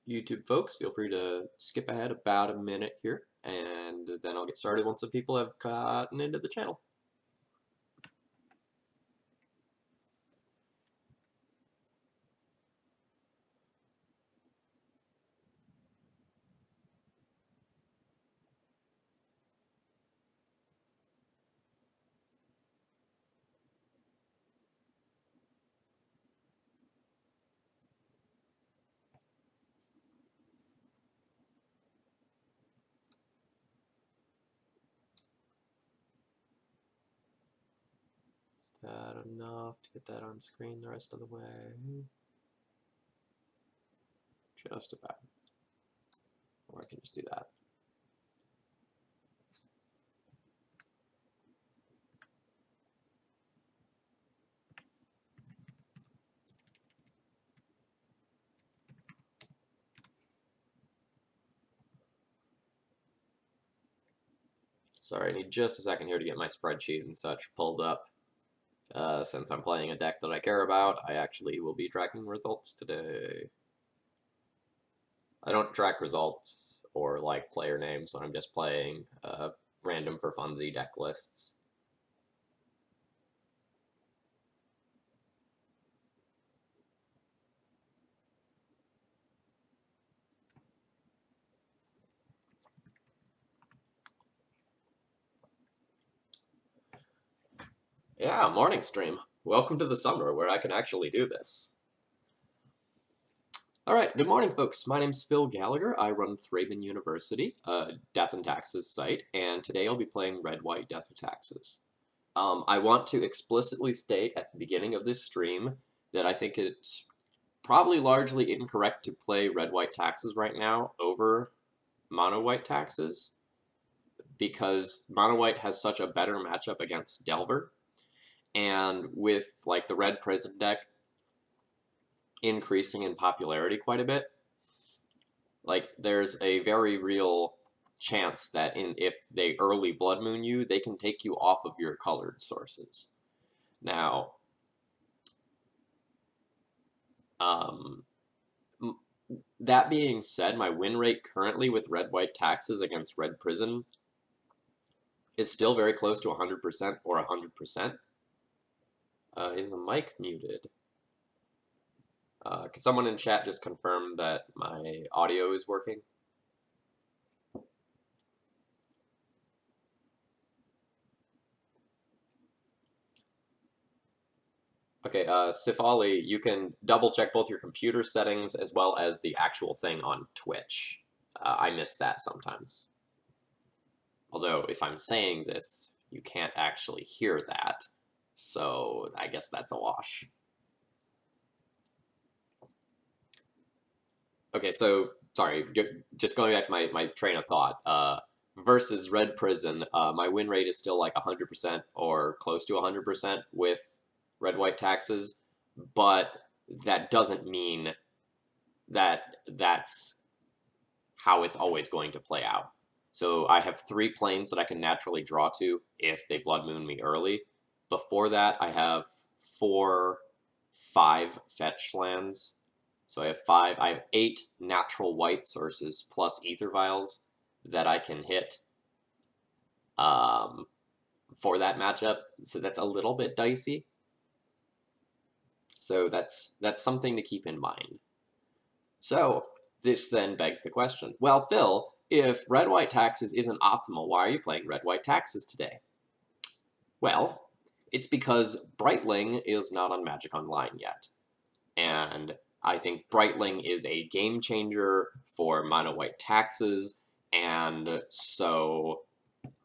YouTube folks, feel free to skip ahead about a minute here, and then I'll get started once some people have gotten into the channel. Is that enough to get that on screen the rest of the way? Just about. Or I can just do that. Sorry, I need just a second here to get my spreadsheet and such pulled up. Since I'm playing a deck that I care about, I actually will be tracking results today. I don't track results or like player names when I'm just playing random for funsy deck lists. Yeah, morning stream. Welcome to the summer where I can actually do this. Alright, good morning folks. My name's Phil Gallagher. I run ThrabenU University, a Death and Taxes site, and today I'll be playing Red-White Death and Taxes. I want to explicitly state at the beginning of this stream that I think it's probably largely incorrect to play Red-White Taxes right now over Mono-White Taxes, because Mono-White has such a better matchup against Delver. And with like the Red Prison deck increasing in popularity quite a bit, like there's a very real chance that if they early Blood Moon you, they can take you off of your colored sources. Now, that being said, my win rate currently with Red-White Taxes against Red Prison is still very close to 100% or 100%. Is the mic muted? Could someone in chat just confirm that my audio is working? Okay, Sifali, you can double check both your computer settings as well as the actual thing on Twitch. I miss that sometimes. Although, if I'm saying this, you can't actually hear that. So, I guess that's a wash. Okay, so, sorry, just going back to my train of thought. Versus Red Prison, my win rate is still like 100% or close to 100% with Red-White Taxes, but that doesn't mean that that's how it's always going to play out. So I have 3 planes that I can naturally draw to if they Blood Moon me early. Before that, I have 5 fetch lands. So I have 8 natural white sources plus Ether Vials that I can hit for that matchup. So that's a little bit dicey. So that's something to keep in mind. So this then begs the question, well, Phil, if Red-White Taxes isn't optimal, why are you playing Red-White Taxes today? Well, it's because Brightling is not on Magic Online yet. And I think Brightling is a game changer for Mono-White Taxes, and so,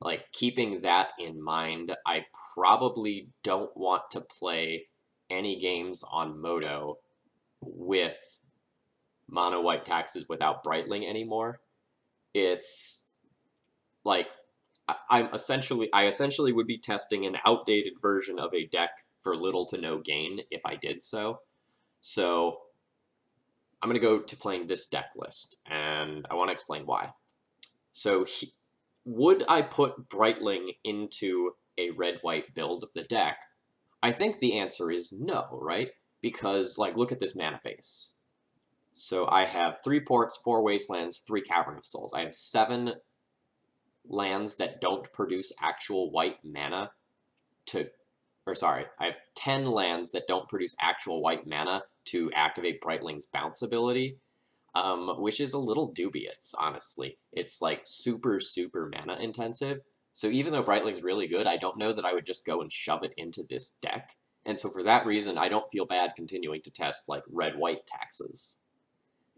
like, keeping that in mind, I probably don't want to play any games on Moto with Mono-White Taxes without Brightling anymore. It's like I essentially would be testing an outdated version of a deck for little to no gain if I did so. So I'm going to go to playing this deck list, and I want to explain why. So would I put Brightling into a red-white build of the deck? I think the answer is no, right? Because, like, look at this mana base. So I have 3 ports, 4 wastelands, 3 Cavern of Souls. I have 7 lands that don't produce actual white mana I have 10 lands that don't produce actual white mana to activate Brightling's bounce ability, which is a little dubious, honestly. It's like super, super mana intensive. So even though Brightling's really good, I don't know that I would just go and shove it into this deck. And so for that reason, I don't feel bad continuing to test like red-white taxes.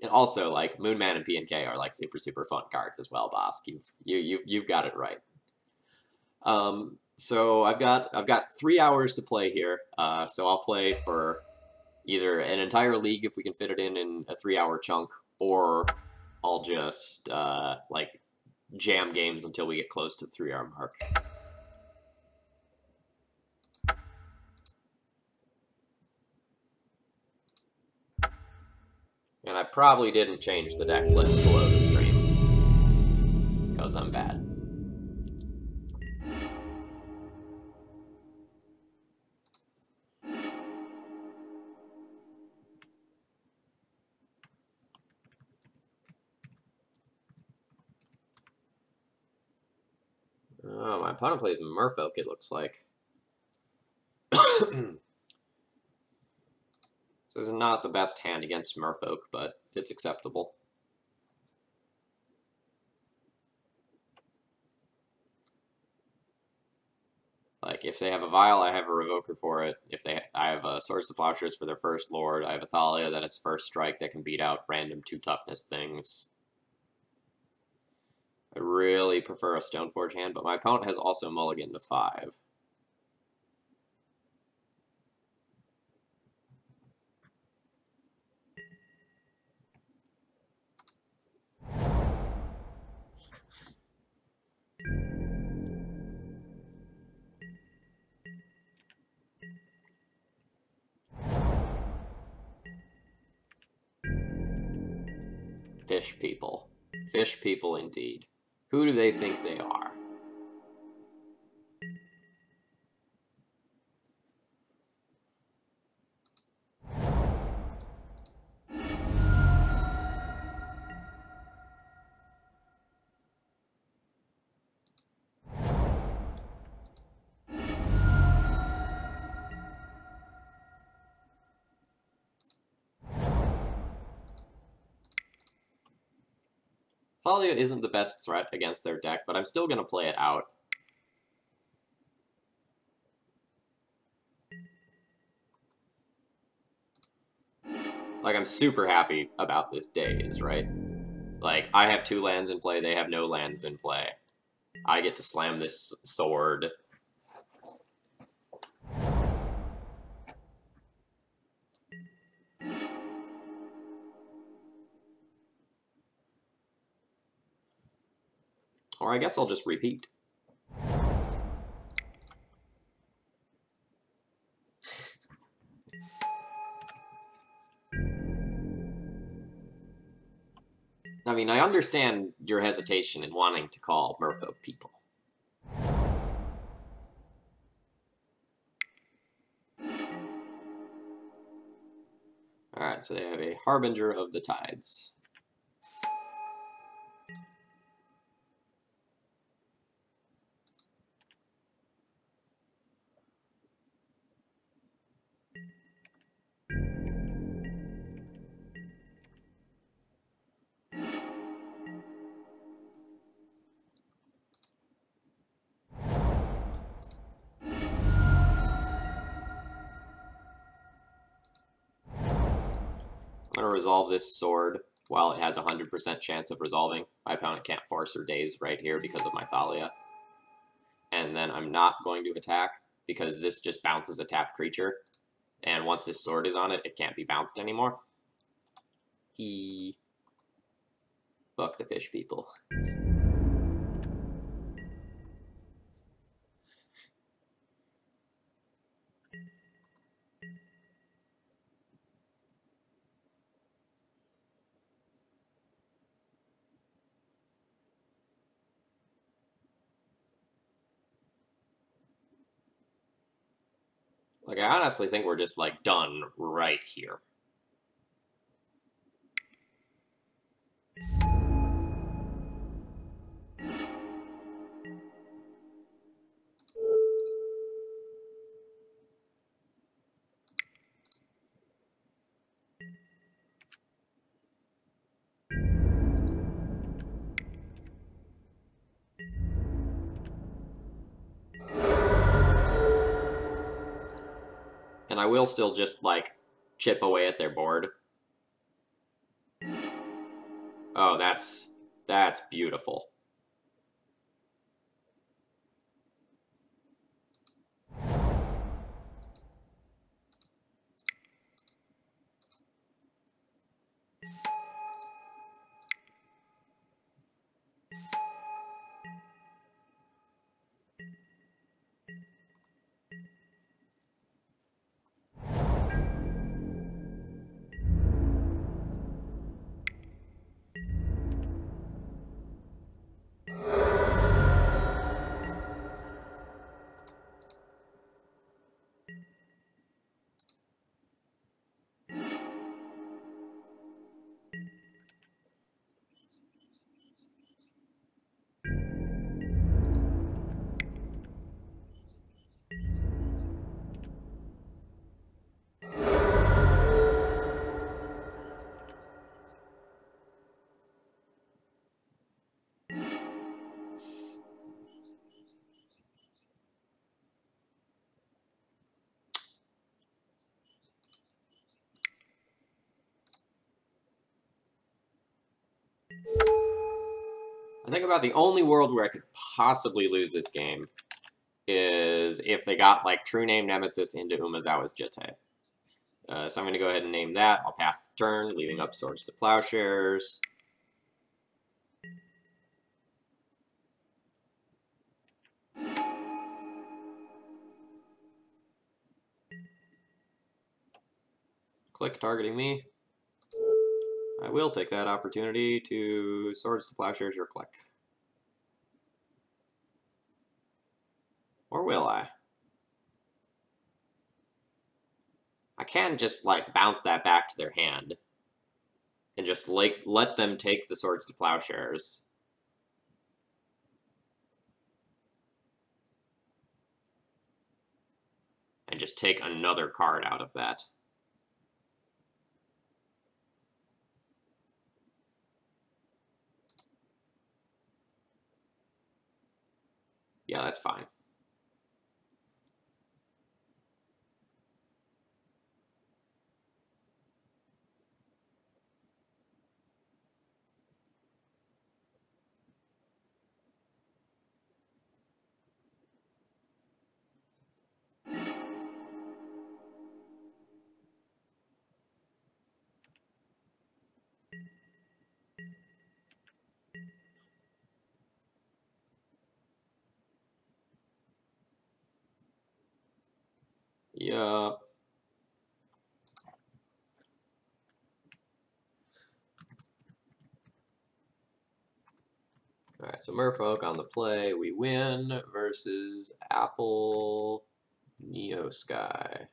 And also, like, Moon Man and PNK are like super, super fun cards as well, Bosk. You've got it right. So I've got 3 hours to play here. So I'll play for either an entire league if we can fit it in a 3-hour chunk, or I'll just like jam games until we get close to the 3-hour mark. And I probably didn't change the deck list below the stream, because I'm bad. Oh, my opponent plays Merfolk, it looks like. This is not the best hand against Merfolk, but it's acceptable. Like, if they have a Vial, I have a Revoker for it. I have a Swords to Plowshares for their first Lord. I have a Thalia that has first strike that can beat out random 2 toughness things. I really prefer a Stoneforge hand, but my opponent has also mulliganed to 5. Fish people. Fish people indeed. Who do they think they are? Thalia isn't the best threat against their deck, but I'm still going to play it out. Like, I'm super happy about this Daze, right? Like, I have 2 lands in play, they have no lands in play. I get to slam this sword. Or I guess I'll just repeat. I mean, I understand your hesitation in wanting to call Merfolk people. Alright, so they have a Harbinger of the Tides. I'm going to resolve this sword while it has a 100% chance of resolving. My opponent can't force or daze right here because of my Thalia. And then I'm not going to attack because this just bounces a tapped creature. And once this sword is on it, it can't be bounced anymore. Fuck the fish people. Like, I honestly think we're just, like, done right here. And I will still just, like, chip away at their board. Oh, that's beautiful. I think about the only world where I could possibly lose this game is if they got, like, True Name Nemesis into Umezawa's Jitte. So I'm going to go ahead and name that. I'll pass the turn, leaving up Swords to Plowshares. Click targeting me. I will take that opportunity to Swords to Plowshares your click. Or will I? I can just, like, bounce that back to their hand. And just, like, let them take the Swords to Plowshares. And just take another card out of that. Yeah, that's fine. Yup. Alright, so Merfolk on the play. We win versus Apple Neo Sky.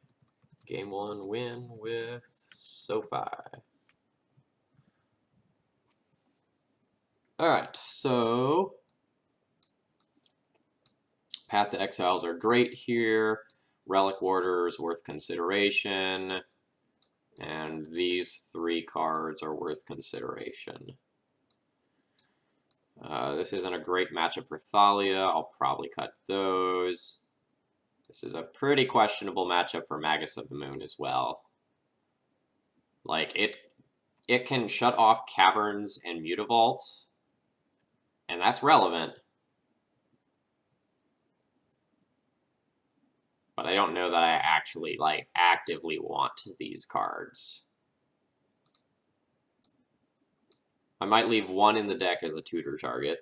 Game 1 win with SoFi. Alright, so Path to Exiles are great here. Relic Warders worth consideration. And these 3 cards are worth consideration. This isn't a great matchup for Thalia. I'll probably cut those. This is a pretty questionable matchup for Magus of the Moon as well. Like, it can shut off Caverns and Mutavaults, and that's relevant. But I don't know that I actually, like, actively want these cards. I might leave 1 in the deck as a tutor target.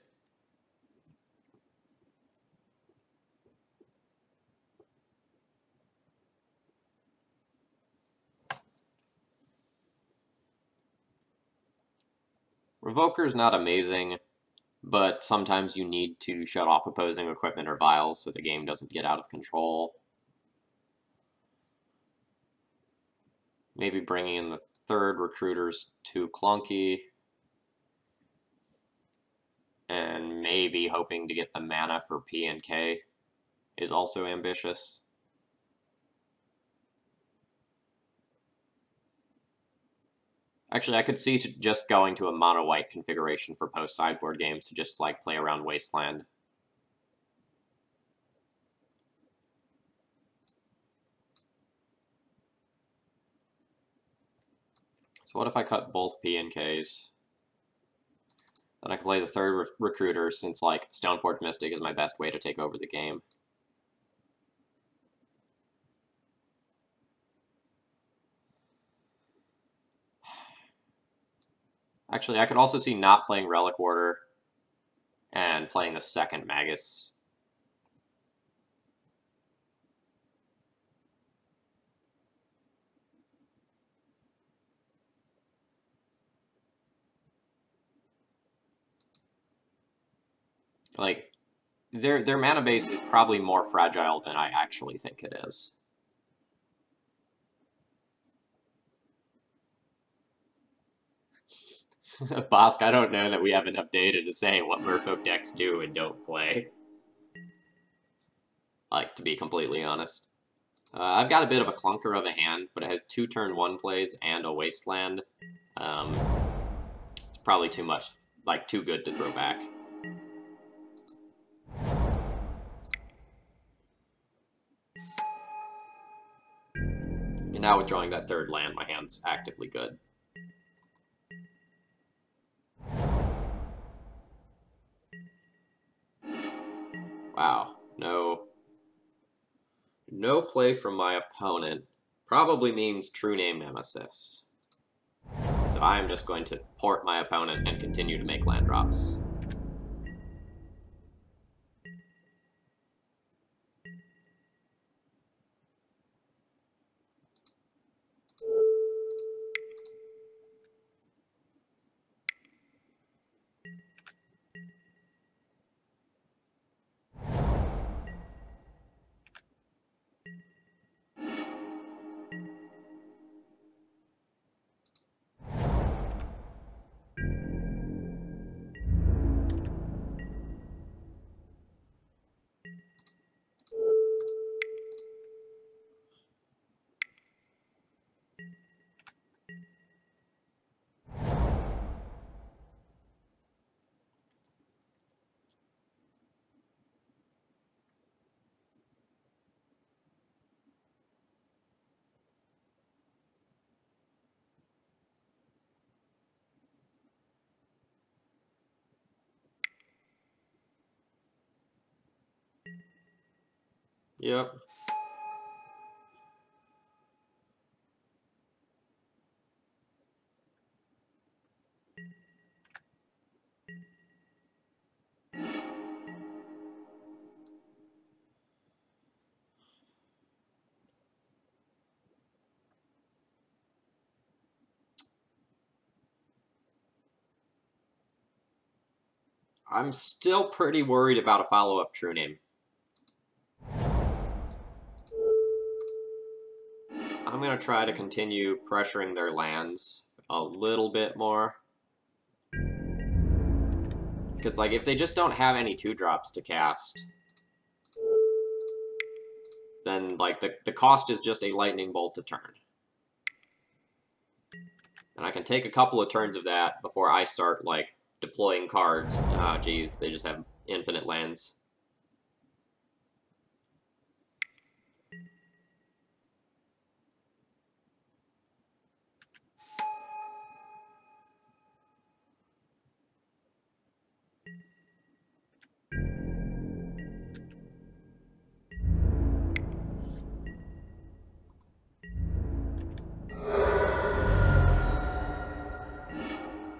Revoker's not amazing, but sometimes you need to shut off opposing equipment or vials so the game doesn't get out of control. Maybe bringing in the 3rd recruiter's too clunky. And maybe hoping to get the mana for P and K is also ambitious. Actually, I could see just going to a mono-white configuration for post-sideboard games to just, like, play around Wasteland. So what if I cut both P and Ks? Then I can play the third recruiter, since like Stoneforge Mystic is my best way to take over the game. Actually, I could also see not playing Relic Order and playing the second Magus. Like, their mana base is probably more fragile than I actually think it is. Bosk, I don't know that we have enough data to say what Merfolk decks do and don't play. Like, to be completely honest. I've got a bit of a clunker of a hand, but it has 2 turn 1 plays and a Wasteland. It's probably too much, like, too good to throw back. And now with drawing that third land, my hand's actively good. Wow, no play from my opponent probably means True Name Nemesis. So I am just going to port my opponent and continue to make land drops. Yep. I'm still pretty worried about a follow-up True Name. I'm going to try to continue pressuring their lands a little bit more. Because, like, if they just don't have any 2-drops to cast, then, like, the cost is just a Lightning Bolt a turn. And I can take a couple of turns of that before I start, like, deploying cards. Ah, geez, they just have infinite lands.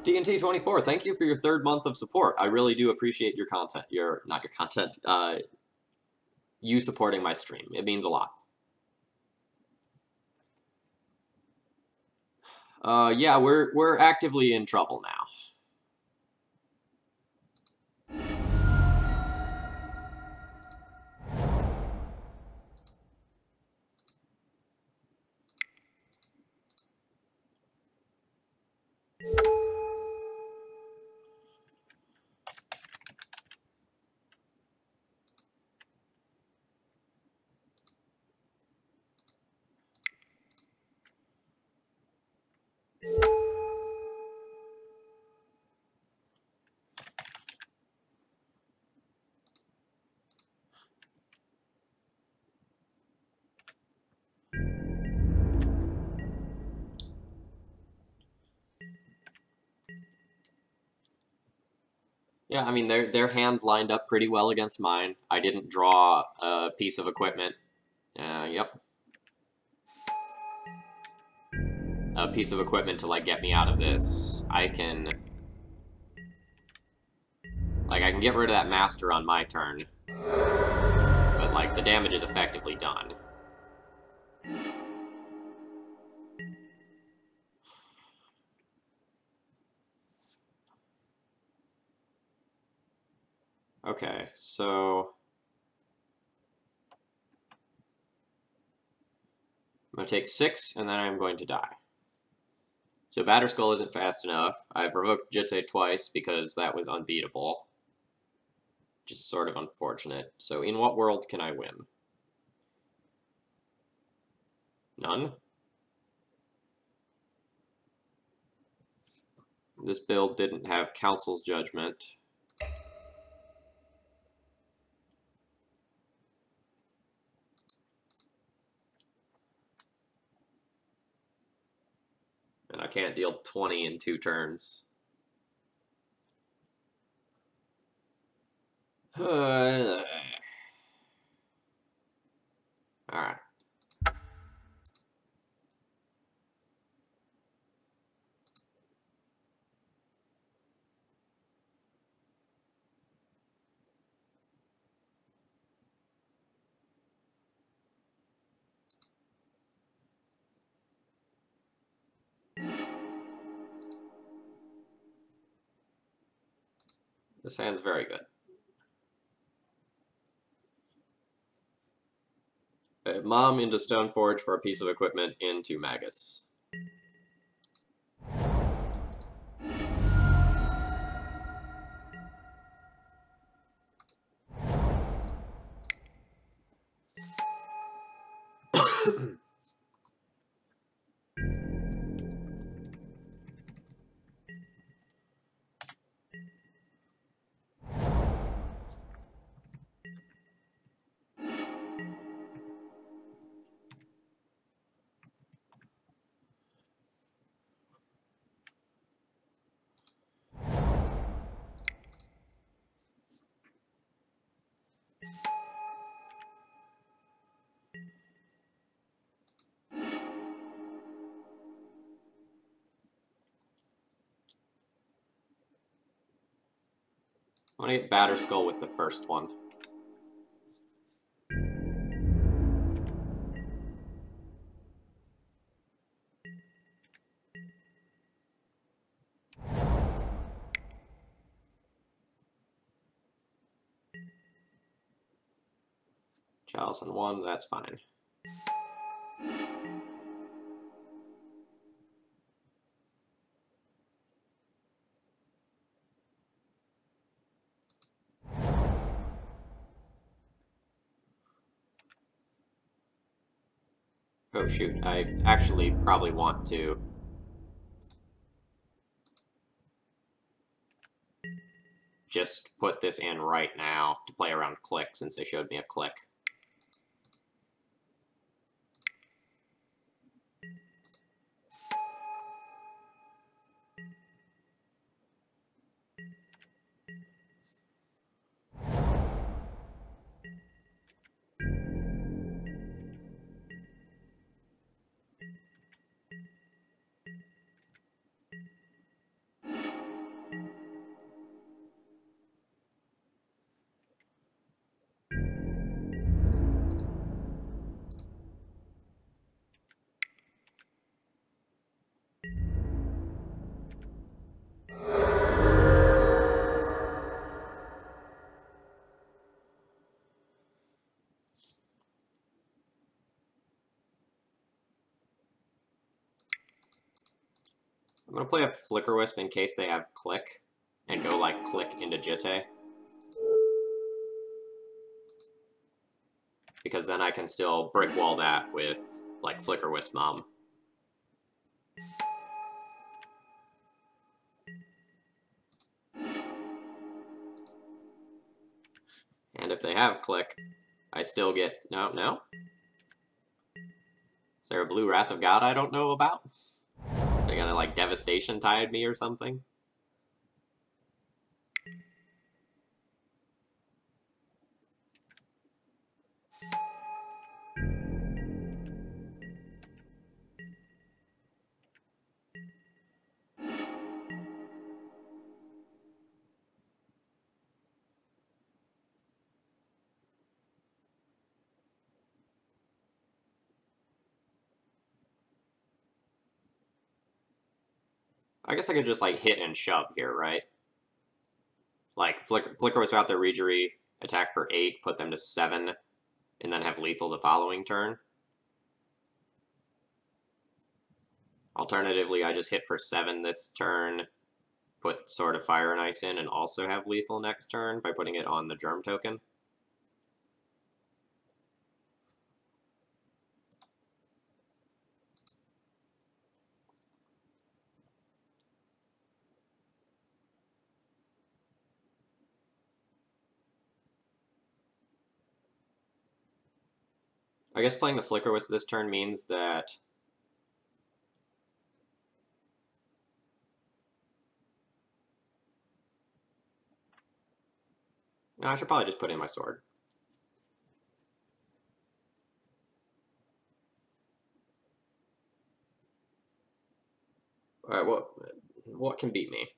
DNT24, thank you for your 3rd month of support. I really do appreciate your content. Not your content, you supporting my stream. It means a lot. Yeah, we're actively in trouble now. Yeah, I mean, their hand lined up pretty well against mine. I didn't draw a piece of equipment. Yep. A piece of equipment to, like, get me out of this. I can get rid of that master on my turn. But, like, the damage is effectively done. Okay, so I'm going to take 6, and then I'm going to die. So Batterskull isn't fast enough. I've revoked Jitte twice because that was unbeatable. Just sort of unfortunate. So in what world can I win? None? This build didn't have Council's Judgment. And I can't deal 20 in 2 turns. Alright. This hand's very good. Mom into Stoneforge for a piece of equipment into Magus. I'm gonna get Batterskull with the first one. Chalice and 1, that's fine. Oh shoot, I actually probably want to just put this in right now to play around click, since they showed me a click. I'm gonna play a Flicker Wisp in case they have click, and go like click into Jitte. Because then I can still brick wall that with like Flicker Wisp Mom. And if they have click, I still get no. Is there a blue Wrath of God I don't know about? They're gonna like Devastation Tide me or something? I guess I could just, like, hit and shove here, right? Like, Flicker Wisp out their Regery, attack for 8, put them to 7, and then have lethal the following turn. Alternatively, I just hit for 7 this turn, put Sword of Fire and Ice in, and also have lethal next turn by putting it on the Germ token. I guess playing the Flicker Wisp this turn means that no, I should probably just put in my sword. All right, what can beat me?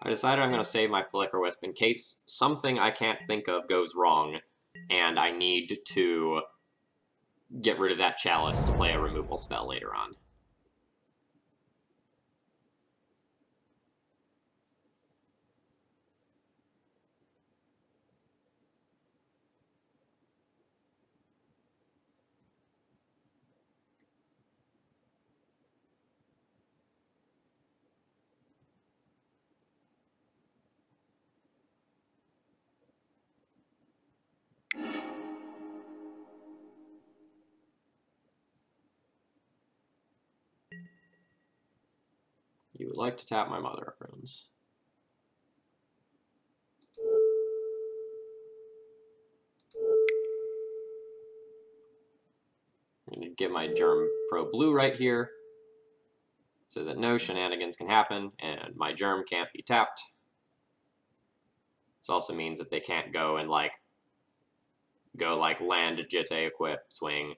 I decided I'm going to save my Flicker Wisp in case something I can't think of goes wrong, and I need to get rid of that Chalice to play a removal spell later on. You would like to tap my Mother of Runes. I'm going to get my Germ Pro Blue right here, so that no shenanigans can happen, and my Germ can't be tapped. This also means that they can't go and, like, land, Jitte, equip, swing.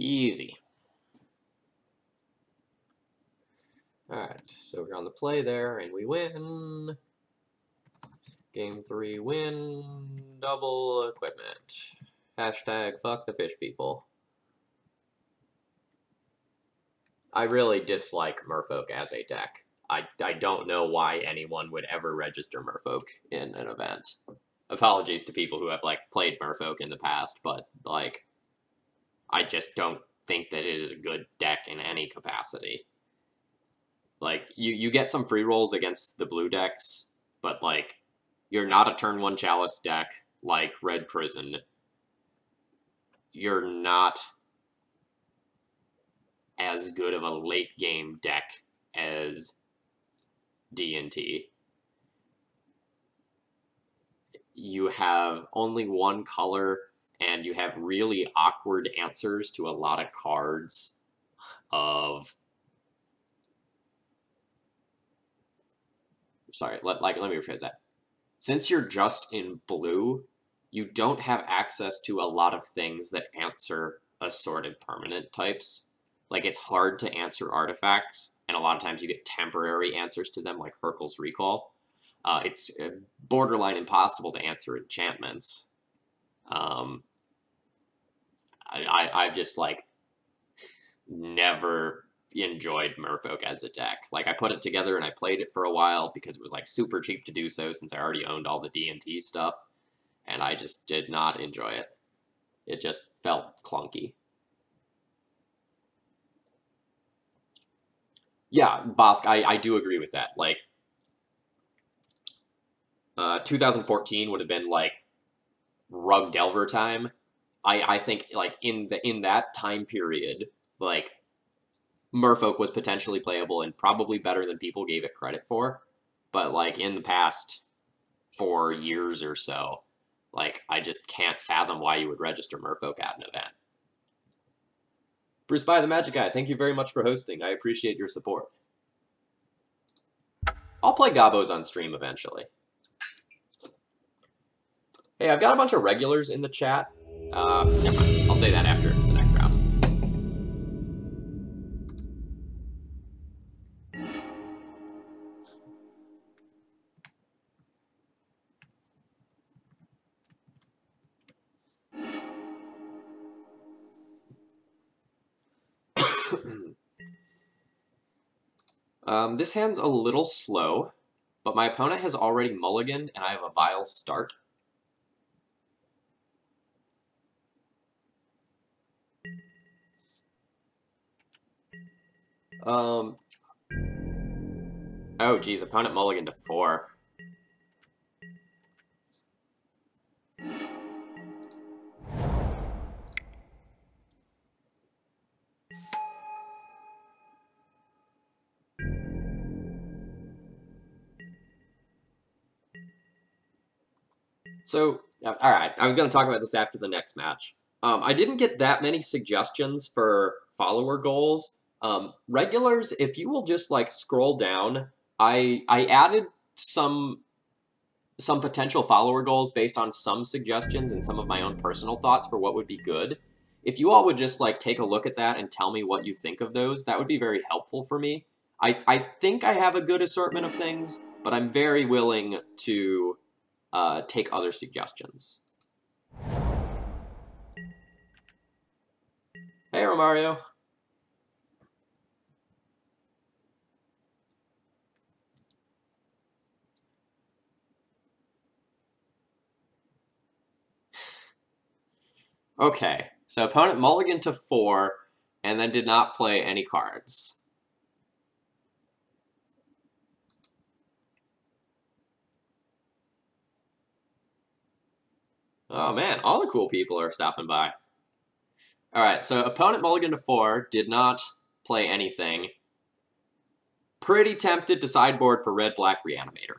Easy. Alright, so we're on the play there, and we win. Game 3 win, double equipment. Hashtag fuck the fish people. I really dislike Merfolk as a deck. I don't know why anyone would ever register Merfolk in an event. Apologies to people who have, like, played Merfolk in the past, but, like, I just don't think that it is a good deck in any capacity. Like, you get some free rolls against the blue decks, but, like, you're not a turn 1 Chalice deck like Red Prison. You're not as good of a late game deck as D&T. You have only one color, and you have really awkward answers to a lot of cards of... Sorry, let me rephrase that. Since you're just in blue, you don't have access to a lot of things that answer assorted permanent types. Like, it's hard to answer artifacts, and a lot of times you get temporary answers to them, like Hercule's Recall. It's borderline impossible to answer enchantments. I've just, like, never enjoyed Merfolk as a deck. Like, I put it together and I played it for a while because it was, like, super cheap to do so since I already owned all the D&T stuff, and I just did not enjoy it. It just felt clunky. Yeah, Bosk, I do agree with that. Like, 2014 would have been, like, Rug Delver time. I think, like, in that time period, like, Merfolk was potentially playable and probably better than people gave it credit for. But, like, in the past 4 years or so, like, I just can't fathom why you would register Merfolk at an event. Bruce By the Magic Guy, thank you very much for hosting. I appreciate your support. I'll play Gabos on stream eventually. Hey, I've got a bunch of regulars in the chat. Never mind. I'll say that after the next round. This hand's a little slow, but my opponent has already mulliganed, and I have a vile start. Oh, geez, opponent mulliganed to 4. So, alright, I was going to talk about this after the next match. I didn't get that many suggestions for follower goals. Regulars, if you will just, like, scroll down, I added some potential follower goals based on some suggestions and some of my own personal thoughts for what would be good. If you all would just, like, take a look at that and tell me what you think of those, that would be very helpful for me. I think I have a good assortment of things, but I'm very willing to take other suggestions. Hey, Romario. Okay, so opponent mulliganed to 4, and then did not play any cards. Oh man, all the cool people are stopping by. Alright, so opponent mulliganed to 4, did not play anything. Pretty tempted to sideboard for red-black Reanimator.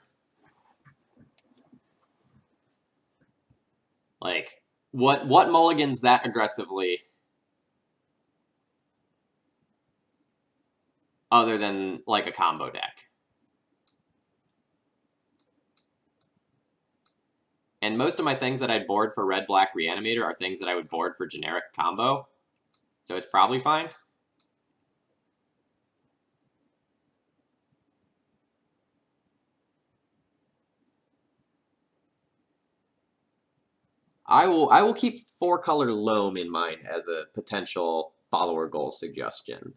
Like, what mulligans that aggressively other than, like, a combo deck? And most of my things that I'd board for red-black Reanimator are things that I would board for generic combo. So it's probably fine. I will keep 4-color Loam in mind as a potential follower goal suggestion.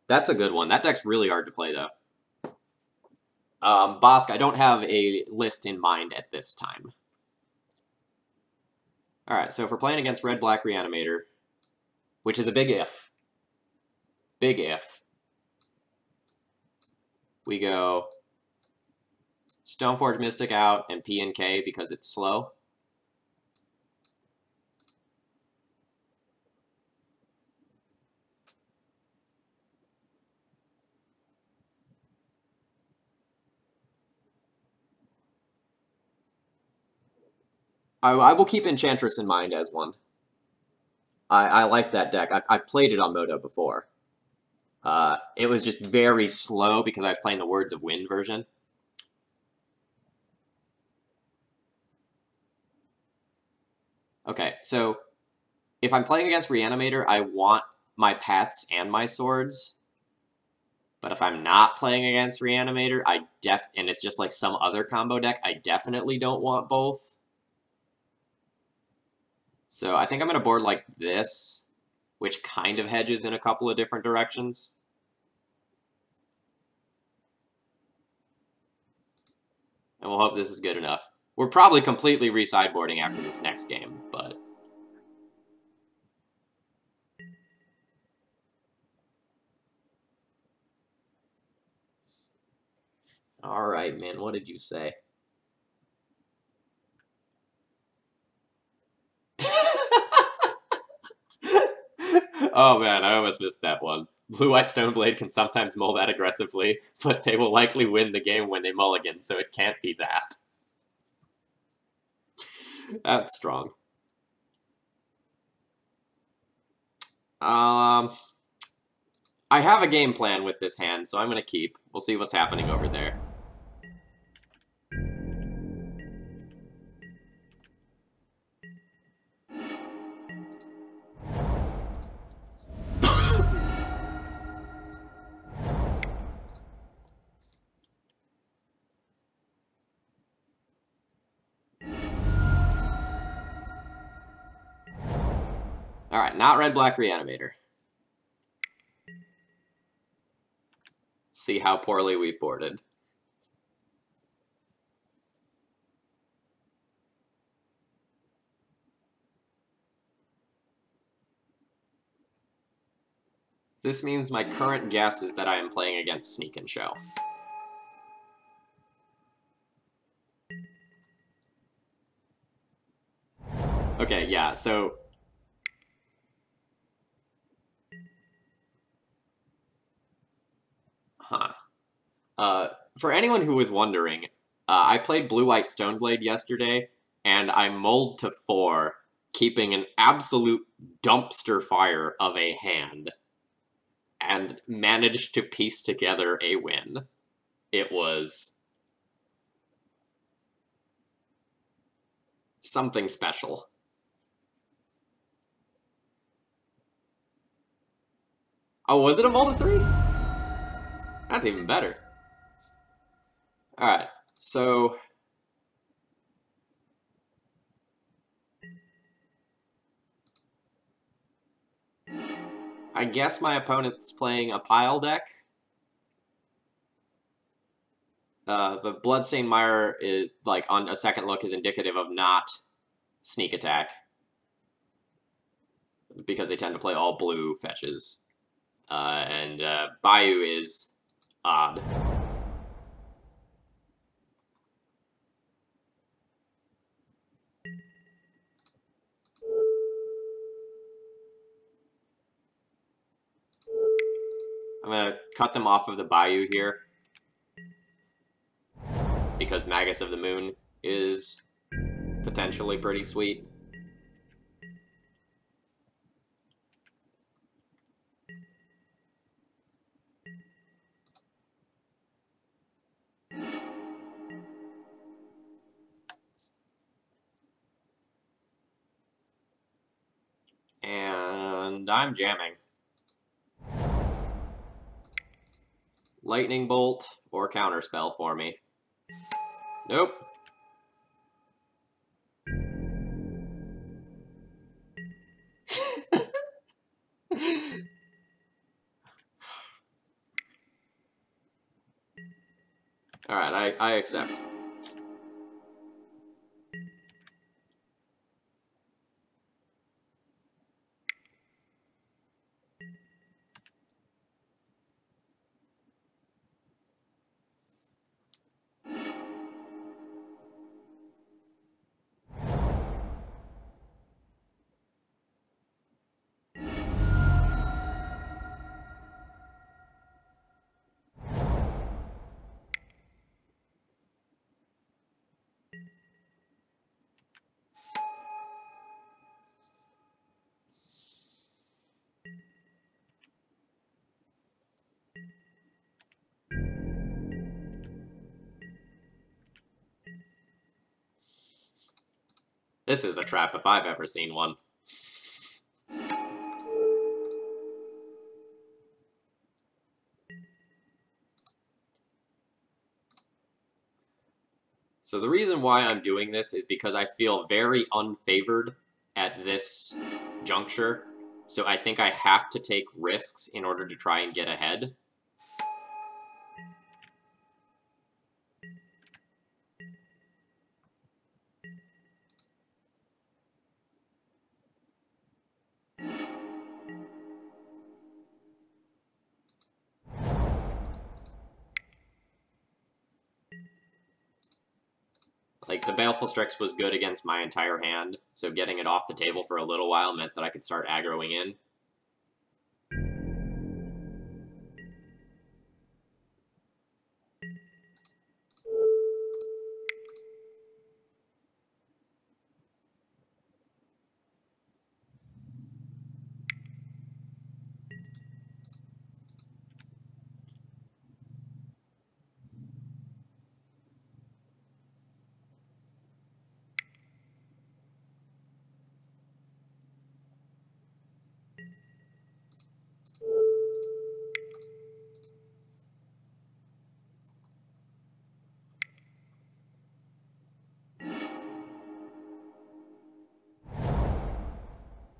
That's a good one. That deck's really hard to play, though. Bosk, I don't have a list in mind at this time. Alright, so if we're playing against red-black Reanimator, which is a big if. Big if. We go Stoneforge Mystic out and P and K because it's slow. I will keep Enchantress in mind as one. I like that deck. I've played it on Moto before. It was just very slow because I was playing the Words of Wind version. Okay, so if I'm playing against Reanimator, I want my pets and my swords. But if I'm not playing against Reanimator, and it's just like some other combo deck, I definitely don't want both. So I think I'm going to board like this, which kind of hedges in a couple of different directions. And we'll hope this is good enough. We're probably completely re-sideboarding after this next game, but... Alright, man, what did you say? Oh man, I almost missed that one. Blue-White Stoneblade can sometimes mull that aggressively, but they will likely win the game when they mulligan, so it can't be that. That's strong. I have a game plan with this hand, so I'm going to keep. We'll see what's happening over there. Alright, not red-black Reanimator. See how poorly we've boarded. This means my current guess is that I am playing against Sneak and Show. Okay, yeah, so... For anyone who was wondering, I played Blue-White Stoneblade yesterday, and I mulled to 4, keeping an absolute dumpster fire of a hand, and managed to piece together a win. It was... something special. Oh, was it a mull to 3? That's even better. Alright, so... I guess my opponent's playing a pile deck. The Bloodstained Mire, is, like, on a second look, is indicative of not sneak attack. Because they tend to play all blue fetches. And Bayou is odd. I'm going to cut them off of the Bayou here. Because Magus of the Moon is potentially pretty sweet. And I'm jamming. Lightning Bolt or Counterspell for me. Nope. Alright, I accept. This is a trap if I've ever seen one. So the reason why I'm doing this is because I feel very unfavored at this juncture. So I think I have to take risks in order to try and get ahead. Like, the Baleful Strix was good against my entire hand, so getting it off the table for a little while meant that I could start aggroing in.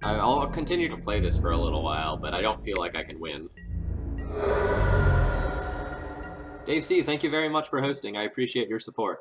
I'll continue to play this for a little while, but I don't feel like I can win. Dave C., thank you very much for hosting. I appreciate your support.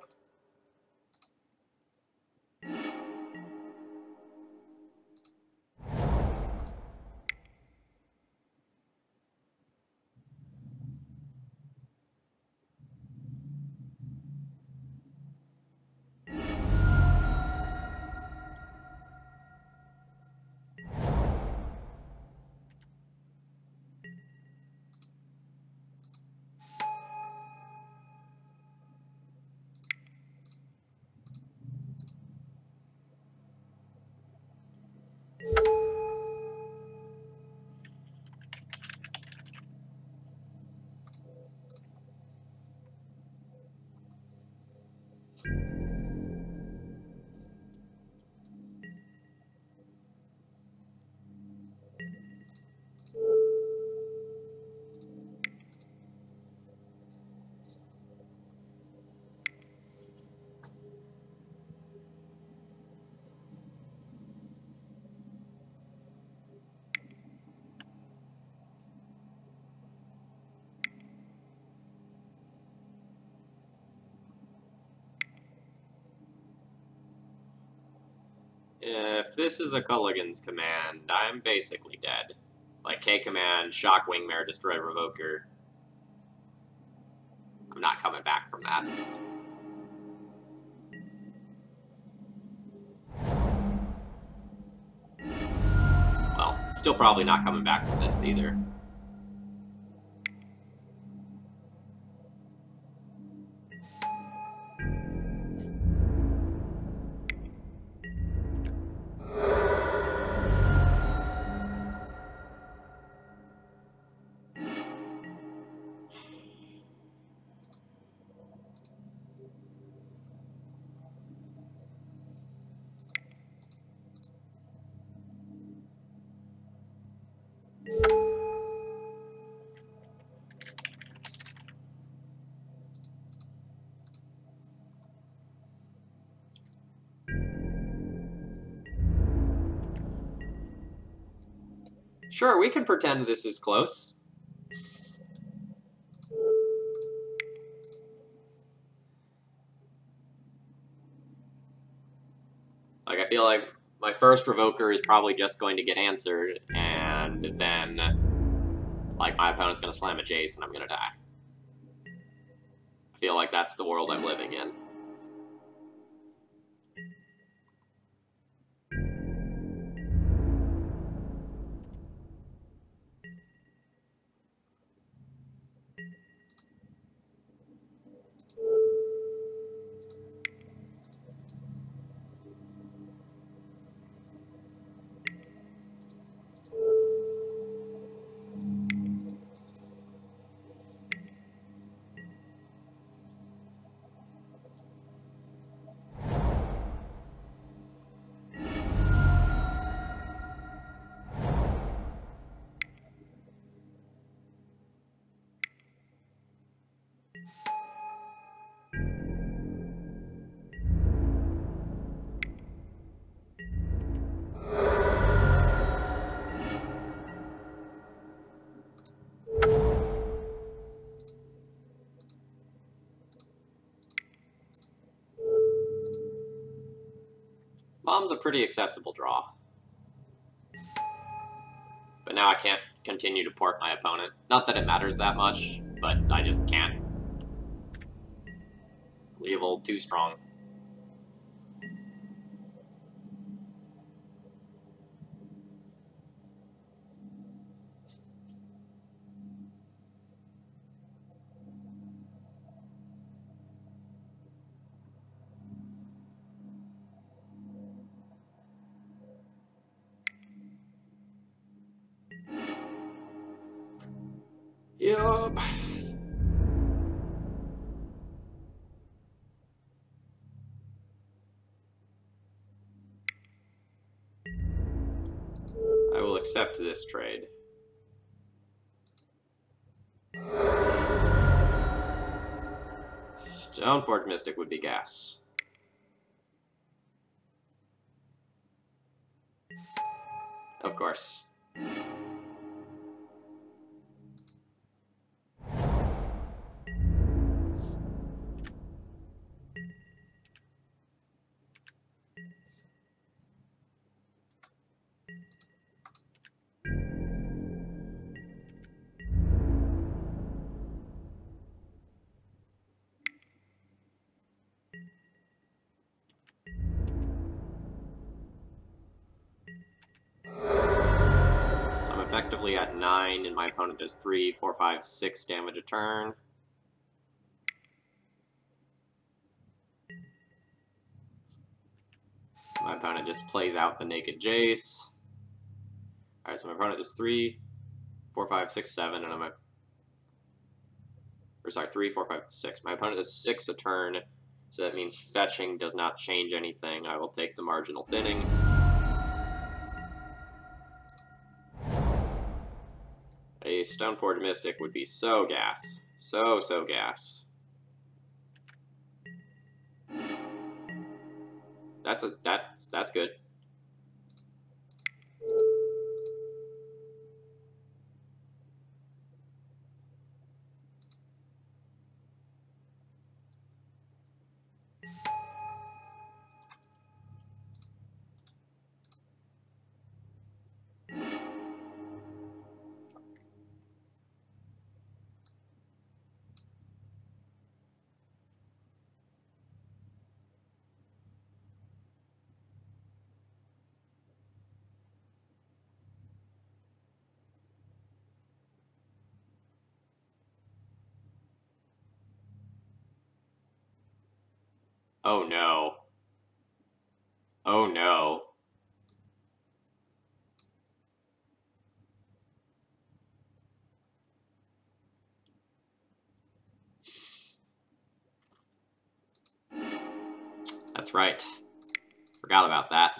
If this is a Culligan's command, I'm basically dead. Like, K command, Shock Wingmare, Destroy Revoker. I'm not coming back from that. Well, still probably not coming back from this either. Sure, we can pretend this is close. Like, I feel like my first Revoker is probably just going to get answered, and then, like, my opponent's going to slam a Jace, and I'm going to die. I feel like that's the world I'm living in. Mom's a pretty acceptable draw. But now I can't continue to port my opponent. Not that it matters that much, but I just can't. Leovold too strong. Yup. I will accept this trade. Stoneforge Mystic would be gas. Of course. Effectively at 9, and my opponent does 3, 4, 5, 6 damage a turn. My opponent just plays out the Naked Jace. Alright, so my opponent does 3, 4, 5, 6, 7, and I'm at... Or sorry, 3, 4, 5, 6. My opponent does 6 a turn, so that means fetching does not change anything. I will take the marginal thinning. A Stoneforge Mystic would be so gas. So gas. That's good. Oh no. Oh no. That's right. Forgot about that.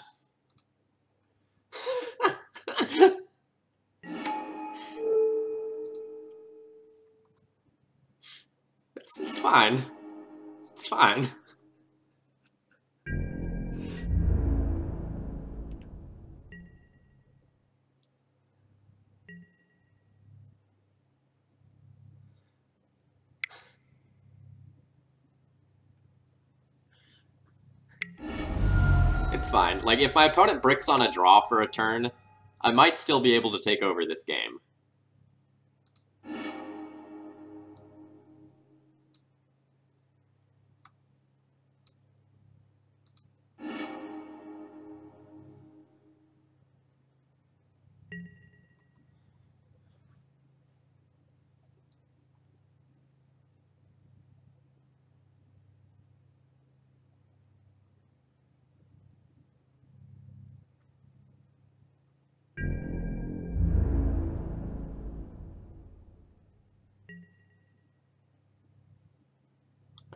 It's fine. It's fine. It's fine. Like, if my opponent bricks on a draw for a turn, I might still be able to take over this game.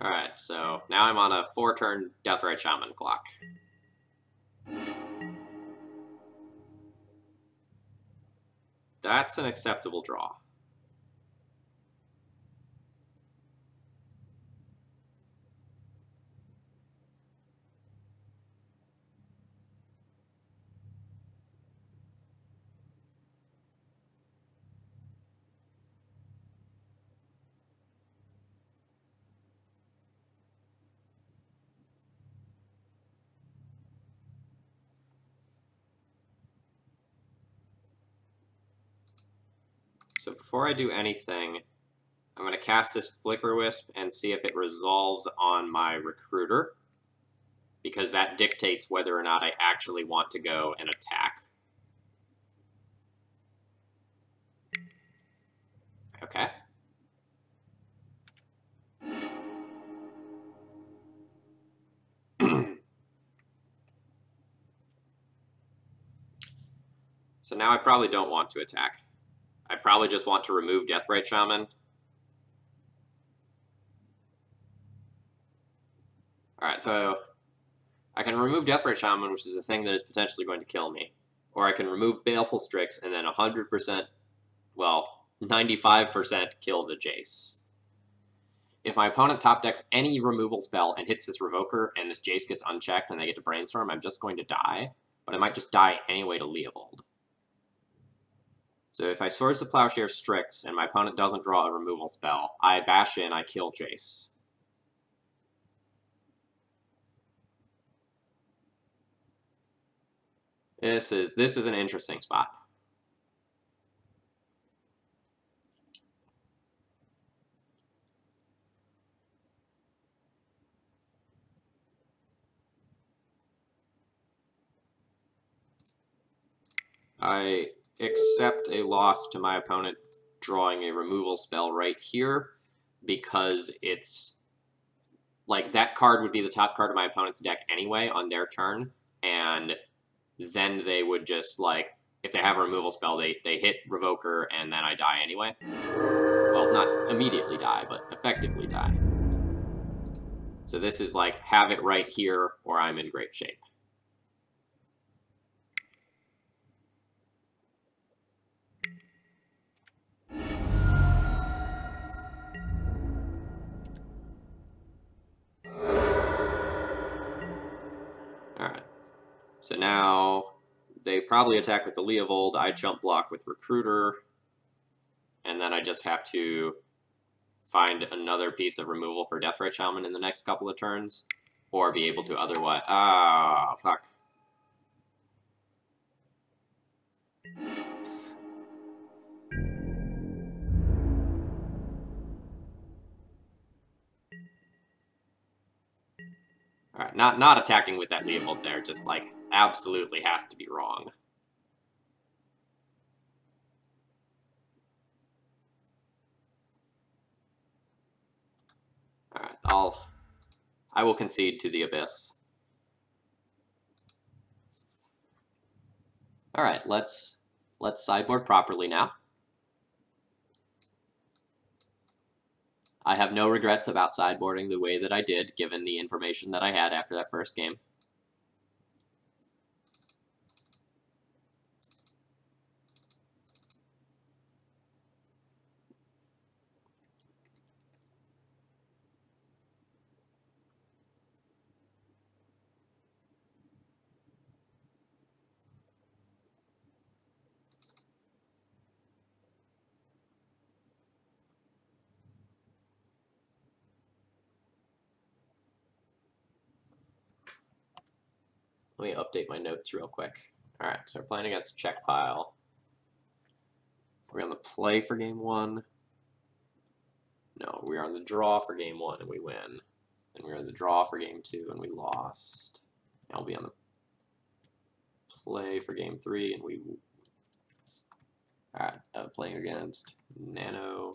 Alright, so now I'm on a 4-turn Deathrite Shaman clock. That's an acceptable draw. So before I do anything, I'm going to cast this Flicker Wisp and see if it resolves on my Recruiter, because that dictates whether or not I actually want to go and attack. Okay. So now I probably don't want to attack. I probably just want to remove Deathrite Shaman. Alright, so I can remove Deathrite Shaman, which is a thing that is potentially going to kill me. Or I can remove Baleful Strix and then 100%, well, 95% kill the Jace. If my opponent top decks any removal spell and hits this Revoker and this Jace gets unchecked and they get to Brainstorm, I'm just going to die. But I might just die anyway to Leovold. So if I Swords the Plowshare Strix and my opponent doesn't draw a removal spell, I bash in, I kill Jace. This is an interesting spot. I accept a loss to my opponent drawing a removal spell right here, because it's like that card would be the top card of my opponent's deck anyway on their turn, and then they would just, like, if they have a removal spell, they hit Revoker, and then I die anyway. Well, not immediately die, but effectively die. So this is like, have it right here, or I'm in great shape. Alright. So now they probably attack with the Leovold, I jump block with Recruiter, and then I just have to find another piece of removal for Deathrite Shaman in the next couple of turns, or be able to otherwise... Ah, fuck. Alright, not attacking with that Leovold there, just, like, absolutely has to be wrong. Alright, I will concede to the Abyss. Alright, let's sideboard properly now. I have no regrets about sideboarding the way that I did, given the information that I had after that first game. Let me update my notes real quick. Alright, so we're playing against Check Pile. We're on the play for game one. No, we're on the draw for game one and we win. And we're on the draw for game two and we lost. Now we'll be on the play for game three and we... Alright, playing against Nano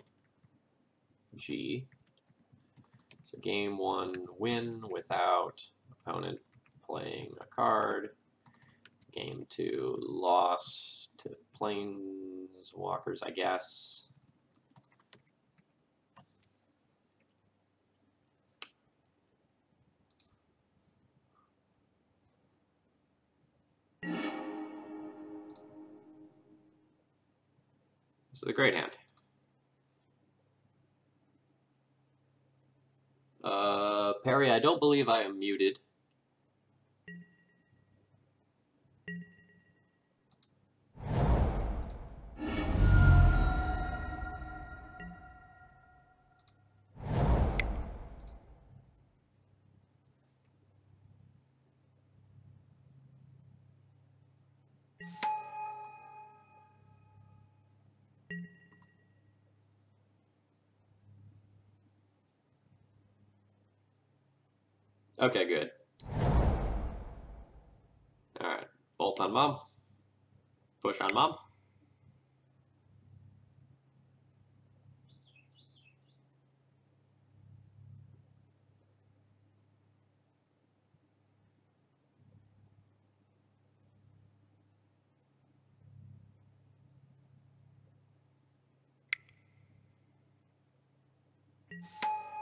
G. So game one, win without opponent playing a card. Game two, loss to Planeswalkers, I guess. This is a great hand. Perry, I don't believe I am muted. Okay, good. Alright. Bolt on mom. Push on mom.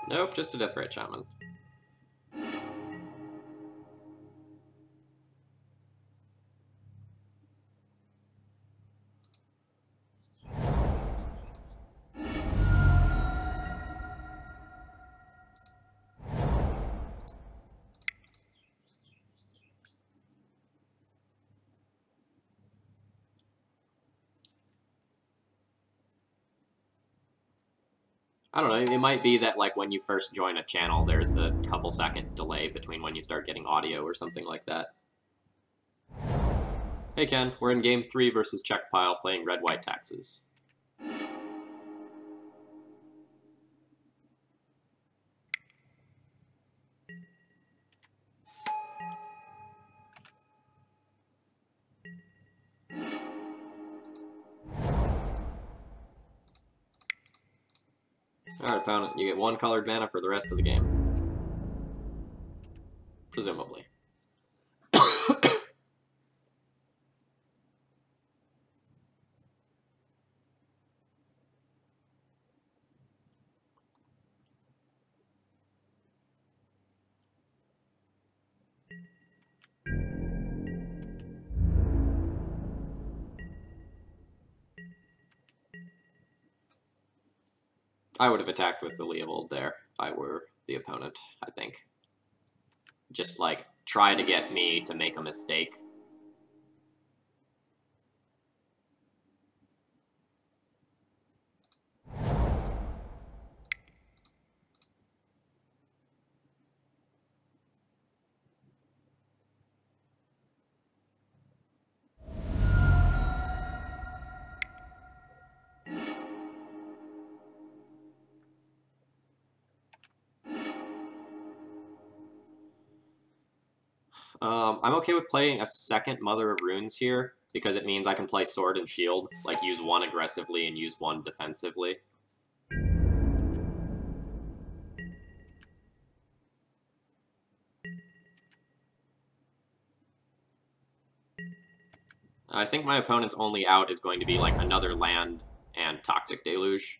Nope, just a Deathray Shaman. I don't know, it might be that like when you first join a channel, there's a couple second delay between when you start getting audio or something like that. Hey Ken, we're in game 3 versus Checkpile playing red-white taxes. Alright, opponent, you get 1 colored mana for the rest of the game. Presumably. I would have attacked with the Leovold there if I were the opponent, I think. Just, like, try to get me to make a mistake. I'm okay with playing a second Mother of Runes here, because it means I can play Sword and Shield, like use one aggressively and use one defensively. I think my opponent's only out is going to be like another land and Toxic Deluge.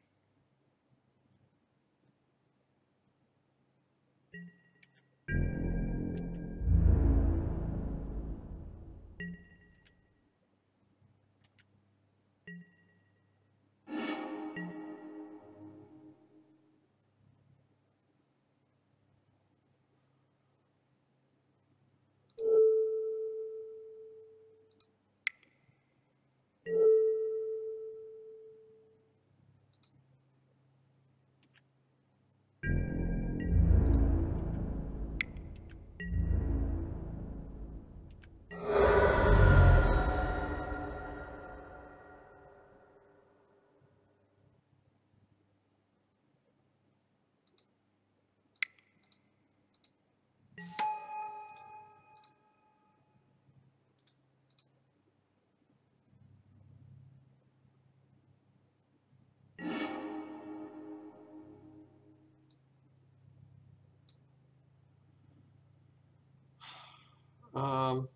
Um,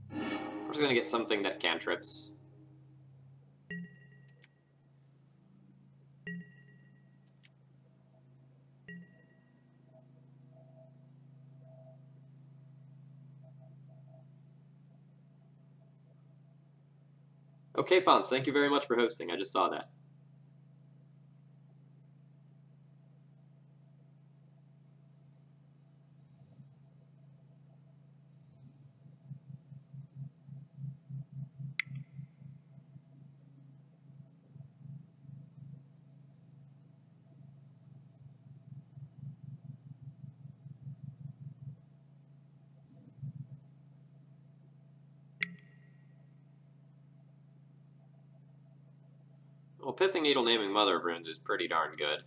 we're just gonna get something that cantrips. Okay, Ponce, thank you very much for hosting. I just saw that. Well, Pithing Needle naming Mother of Runes is pretty darn good.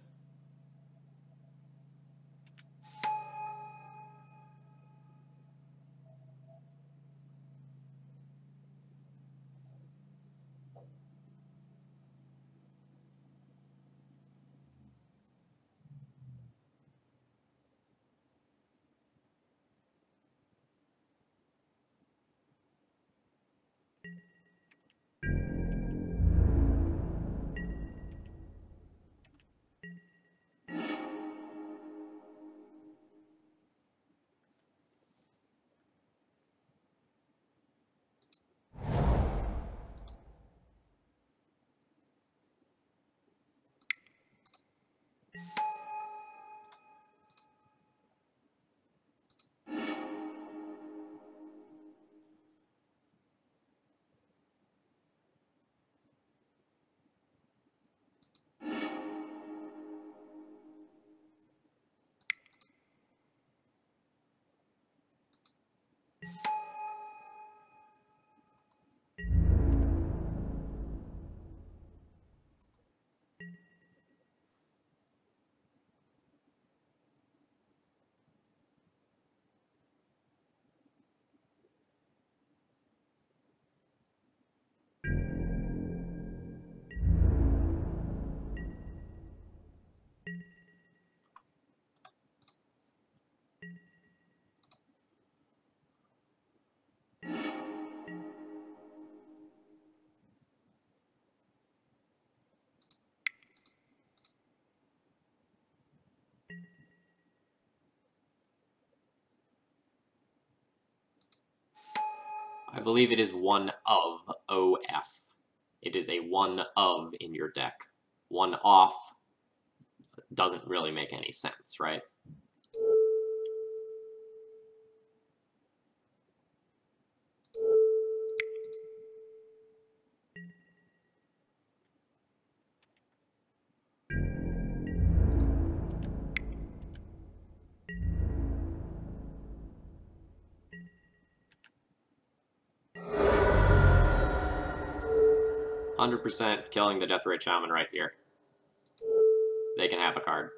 I believe it is one of OF. It is a one of in your deck. One off doesn't really make any sense, right? %, killing the Deathrite Shaman right here. They can have a card.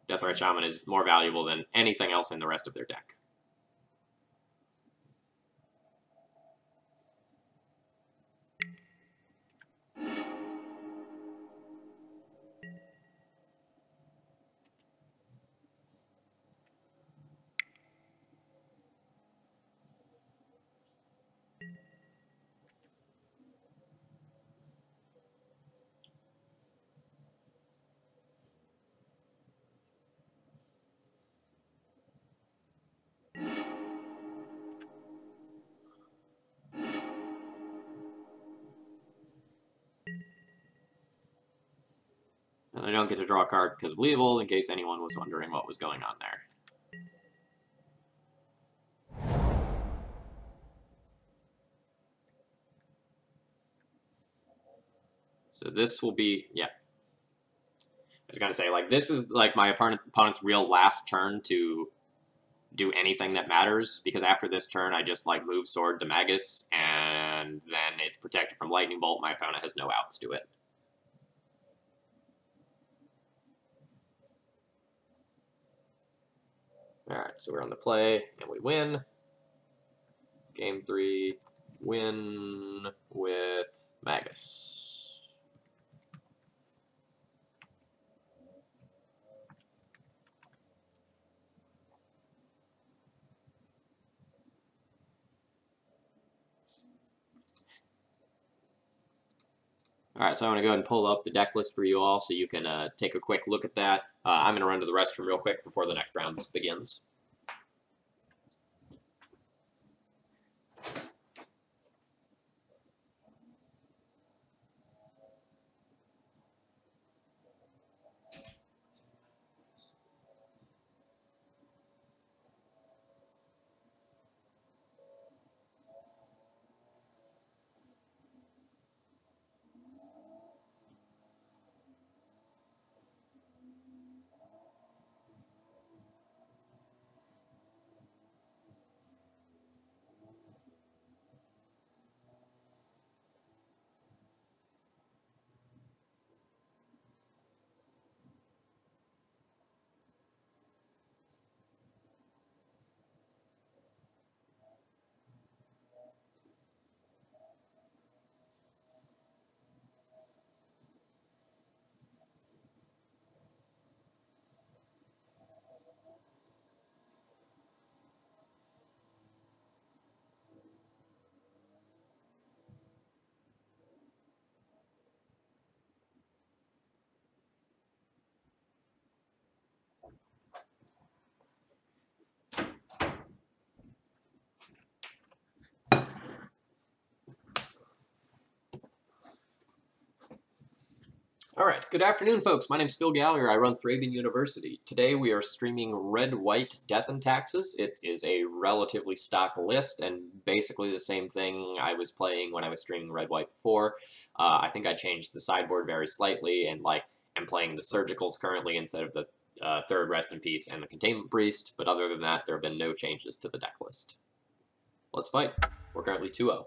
Deathrite Shaman is more valuable than anything else in the rest of their deck. And I don't get to draw a card because of Weevil, in case anyone was wondering what was going on there. So this will be, yeah. I was going to say, like, this is, like, my opponent's real last turn to do anything that matters, because after this turn, I just, like, move Sword to Magus, and then it's protected from Lightning Bolt. My opponent has no outs to it. Alright, so we're on the play, and we win. Game 3, win with Magus. Alright, so I'm going to go ahead and pull up the deck list for you all so you can take a quick look at that. I'm going to run to the restroom real quick before the next round begins. Alright, good afternoon, folks. My name's Phil Gallagher. I run Thraben University. Today we are streaming Red White Death and Taxes. It is a relatively stock list and basically the same thing I was playing when I was streaming Red White before. I think I changed the sideboard very slightly and am playing the Surgicals currently instead of the third Rest in Peace and the Containment Priest, but other than that, there have been no changes to the deck list. Let's fight. We're currently 2-0.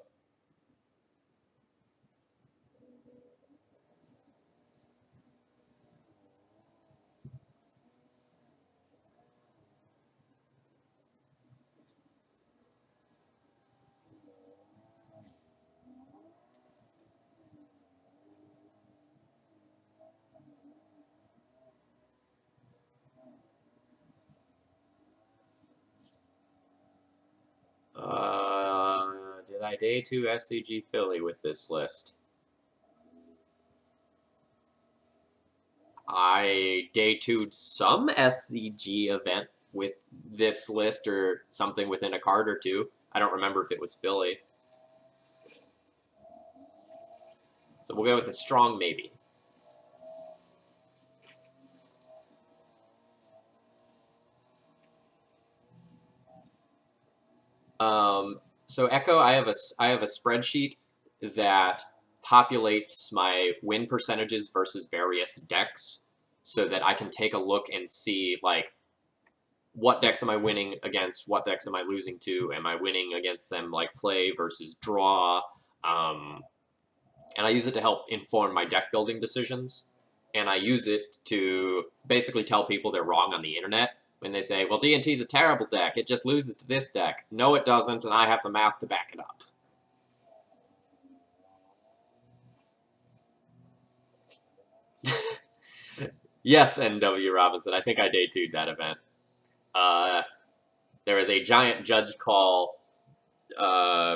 Did I day 2 SCG Philly with this list? I day 2'd some SCG event with this list or something within a card or two. I don't remember if it was Philly. So we'll go with a strong maybe. So Echo, I have a spreadsheet that populates my win percentages versus various decks so that I can take a look and see, like, what decks am I winning against, what decks am I losing to, am I winning against them, like, play versus draw, and I use it to help inform my deck building decisions, and I use it to basically tell people they're wrong on the internet when they say, well, D&T's a terrible deck, it just loses to this deck. No, it doesn't, and I have the math to back it up. Yes, NW Robinson, I think I day 2'd that event. There was a giant judge call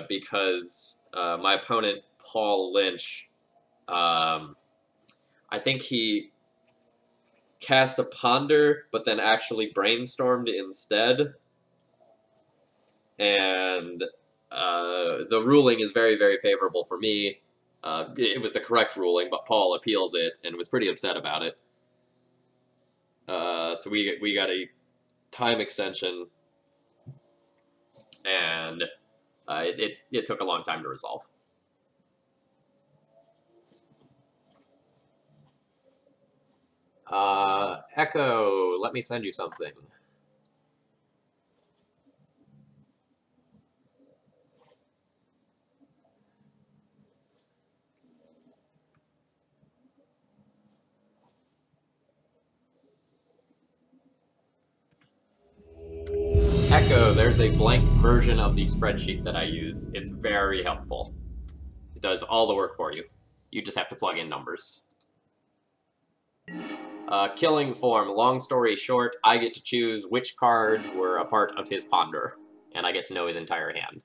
because my opponent, Paul Lynch, I think he cast a Ponder, but then actually brainstormed instead. And the ruling is very, very favorable for me. It was the correct ruling, but Paul appeals it and was pretty upset about it. So we got a time extension, and it took a long time to resolve. Echo, let me send you something. Echo, there's a blank version of the spreadsheet that I use. It's very helpful. It does all the work for you. You just have to plug in numbers. Killing form, long story short, I get to choose which cards were a part of his ponder, and I get to know his entire hand.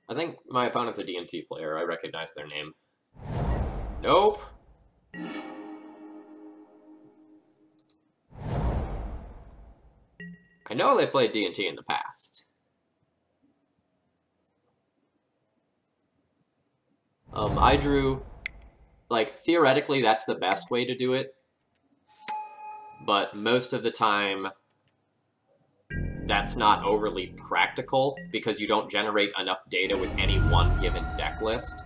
I think my opponent's a D&T player. I recognize their name. Nope. I know they've played D&T in the past. I drew, like, theoretically that's the best way to do it, but most of the time that's not overly practical because you don't generate enough data with any one given deck list.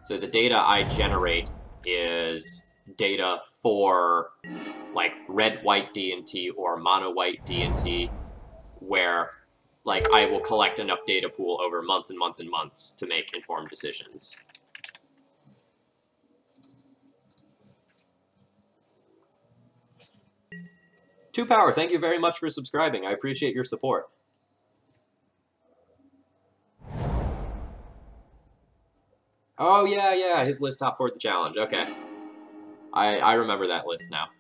So the data I generate is data for, like, red-white D&T or mono-white D&T, where, like, I will collect enough data pool over months and months and months to make informed decisions. Two Power, thank you very much for subscribing. I appreciate your support. Oh, yeah, his list top 4 the challenge. Okay. I remember that list now.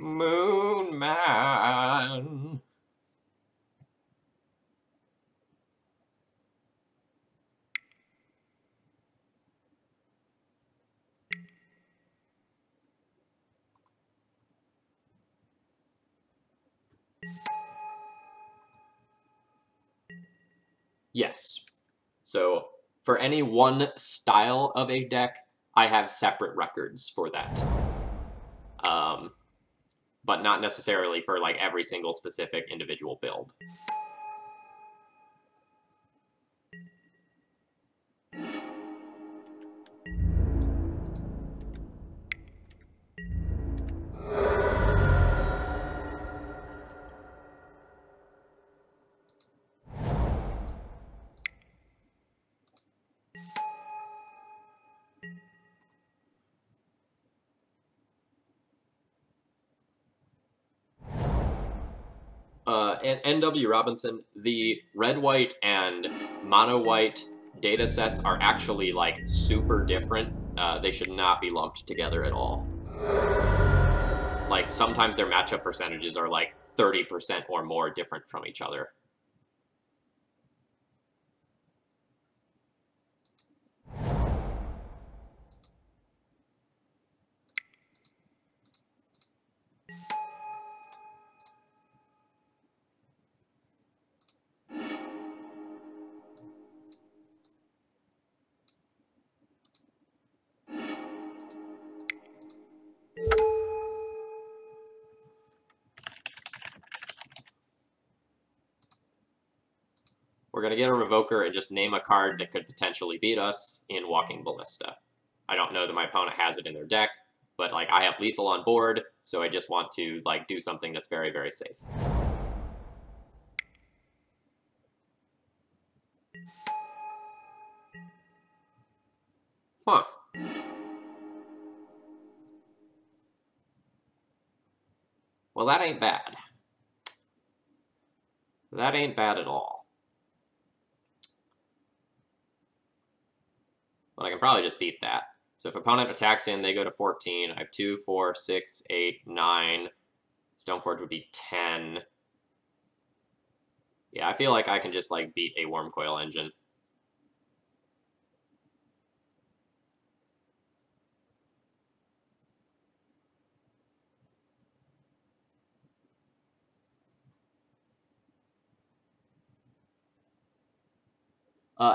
Moon Man. Yes. So for any one style of a deck, I have separate records for that. But not necessarily for like every single specific individual build. And NW Robinson, the red, white, and mono white data sets are actually like super different. They should not be lumped together at all. Like sometimes their matchup percentages are like 30% or more different from each other. We're going to get a Revoker and just name a card that could potentially beat us in Walking Ballista. I don't know that my opponent has it in their deck, but like I have lethal on board, so I just want to like do something that's very, very safe. Huh. Well, that ain't bad. That ain't bad at all. But I can probably just beat that. So if opponent attacks in, they go to 14. I have 2, 4, 6, 8, 9. Stoneforge would be 10. Yeah, I feel like I can just like beat a Wormcoil Engine.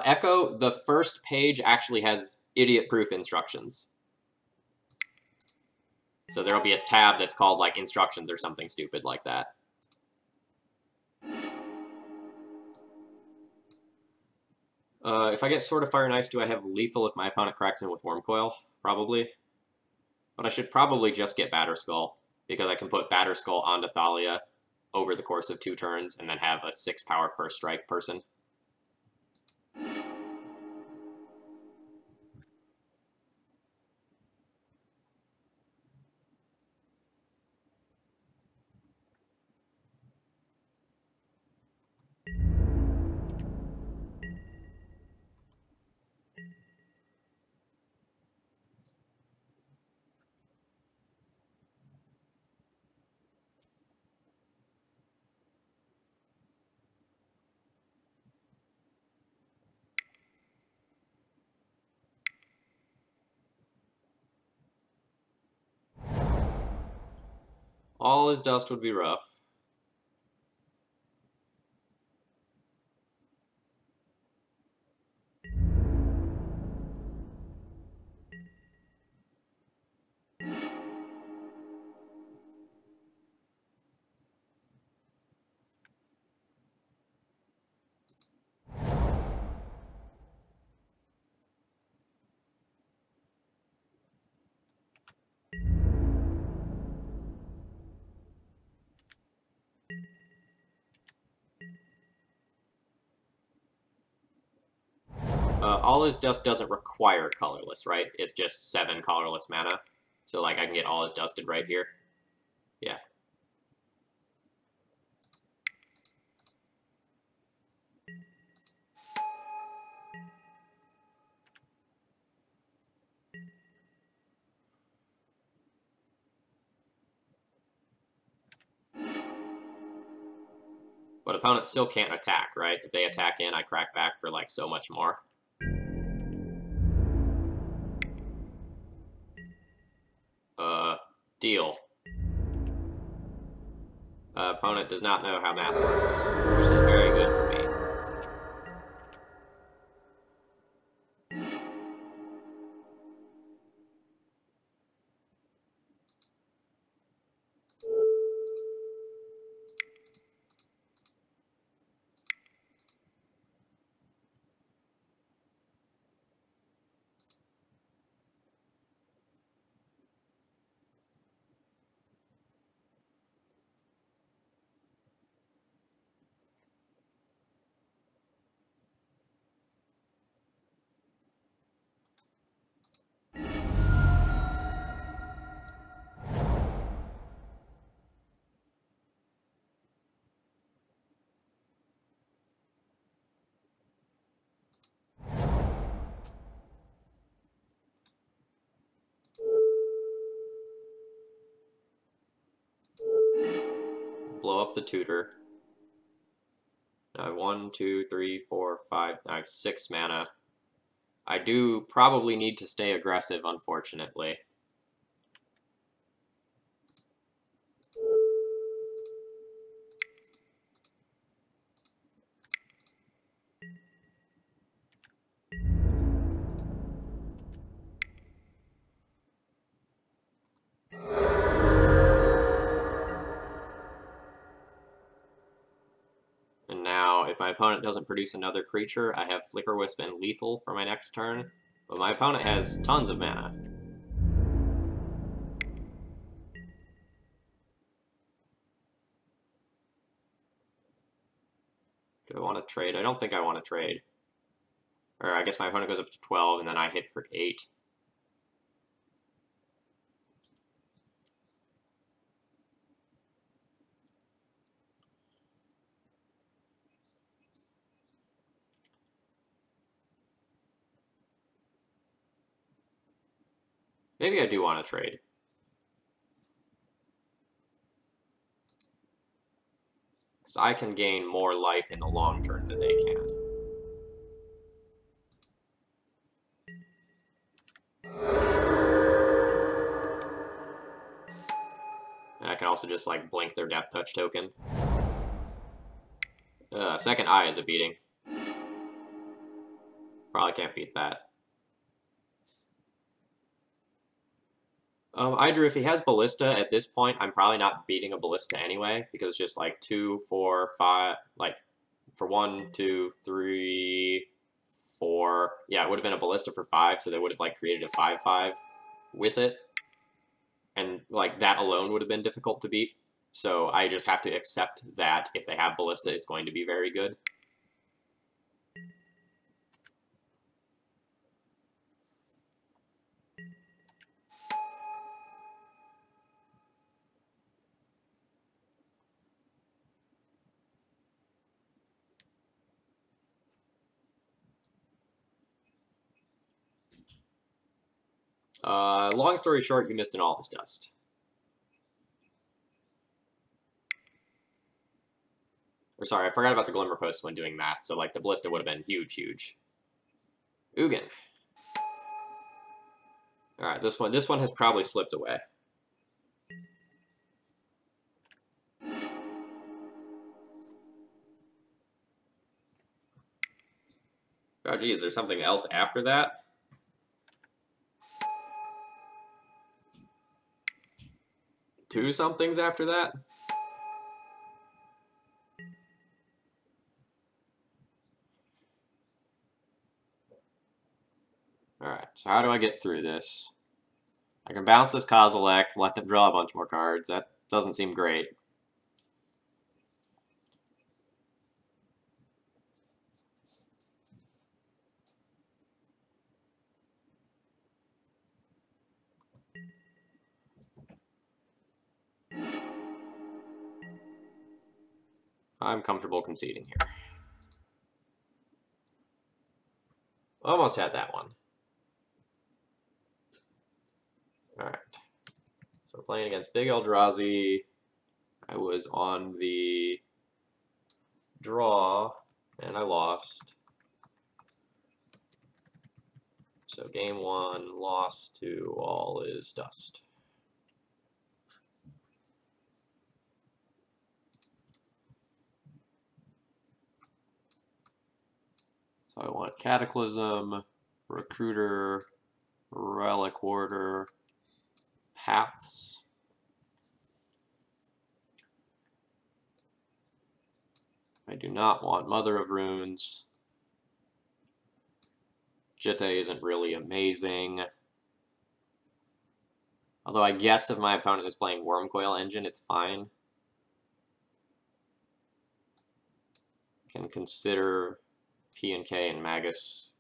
Echo, the first page actually has idiot-proof instructions. So there'll be a tab that's called like instructions or something stupid like that. If I get Sword of Fire and Ice, do I have lethal if my opponent cracks in with Wormcoil? Probably. But I should probably just get Batterskull, because I can put Batterskull onto Thalia over the course of 2 turns and then have a 6-power first strike person. All is dust would be rough. All is dust doesn't require colorless, right? It's just 7 colorless mana. So like I can get all is dusted right here. Yeah. But opponents still can't attack, right? If they attack in, I crack back for like so much more. Deal. Opponent does not know how math works, which is very good for me. Blow up the tutor. I have 1, 2, 3, 4, 5. I have 6 mana. I do probably need to stay aggressive, unfortunately. And now, if my opponent doesn't produce another creature, I have Flicker Wisp and Lethal for my next turn. But my opponent has tons of mana. Do I want to trade? I don't think I want to trade. Or I guess my opponent goes up to 12, and then I hit for 8. Maybe I do want to trade. Because I can gain more life in the long term than they can. And I can also just, like, blink their Depth Touch token. Second Eye is a beating. Probably can't beat that. Idru, if he has Ballista at this point, I'm probably not beating a Ballista anyway, because it's just like 2, 4, 5, like, for 1, 2, 3, 4. Yeah, it would have been a Ballista for 5, so they would have, like, created a 5/5 with it. And, like, that alone would have been difficult to beat. So I just have to accept that if they have Ballista, it's going to be very good. Long story short, you missed an All His Dust. Or sorry, I forgot about the Glimmer Post when doing math, so like the Ballista would have been huge, huge. Ugin. Alright, this one has probably slipped away. Oh geez, there's something else after that? Two somethings after that? Alright, so how do I get through this? I can bounce this Kozilek, let them draw a bunch more cards. That doesn't seem great. I'm comfortable conceding here. Almost had that one. Alright. So playing against Big Eldrazi. I was on the draw, and I lost. So game 1, lost to all is dust. So I want Cataclysm, Recruiter, Relic Warder, Paths. I do not want Mother of Runes. Jitte isn't really amazing. Although I guess if my opponent is playing Wormcoil Engine, it's fine. Can consider P&K and Magus.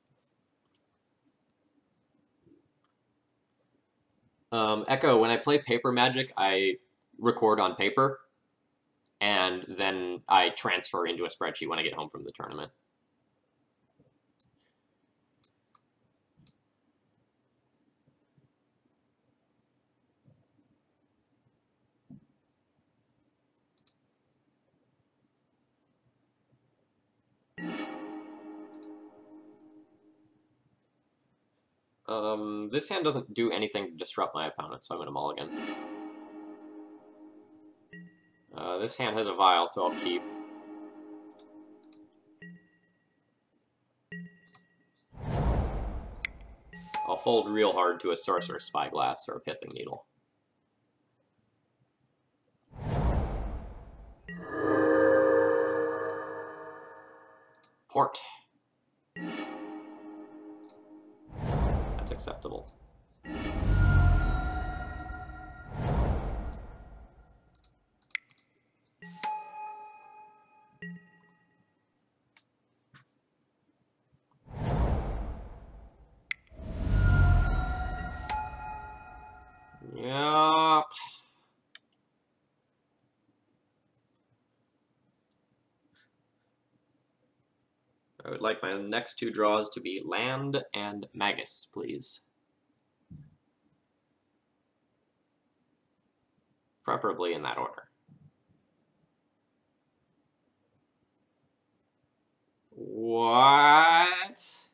Echo, when I play Paper Magic, I record on paper, and then I transfer into a spreadsheet when I get home from the tournament. This hand doesn't do anything to disrupt my opponent, so I'm going to mulligan. This hand has a vial, so I'll keep. I'll fold real hard to a Sorcerer's Spyglass or a Pithing Needle. Port. That's acceptable. Yep. I would like my next 2 draws to be Land and Magus, please. Preferably in that order. What?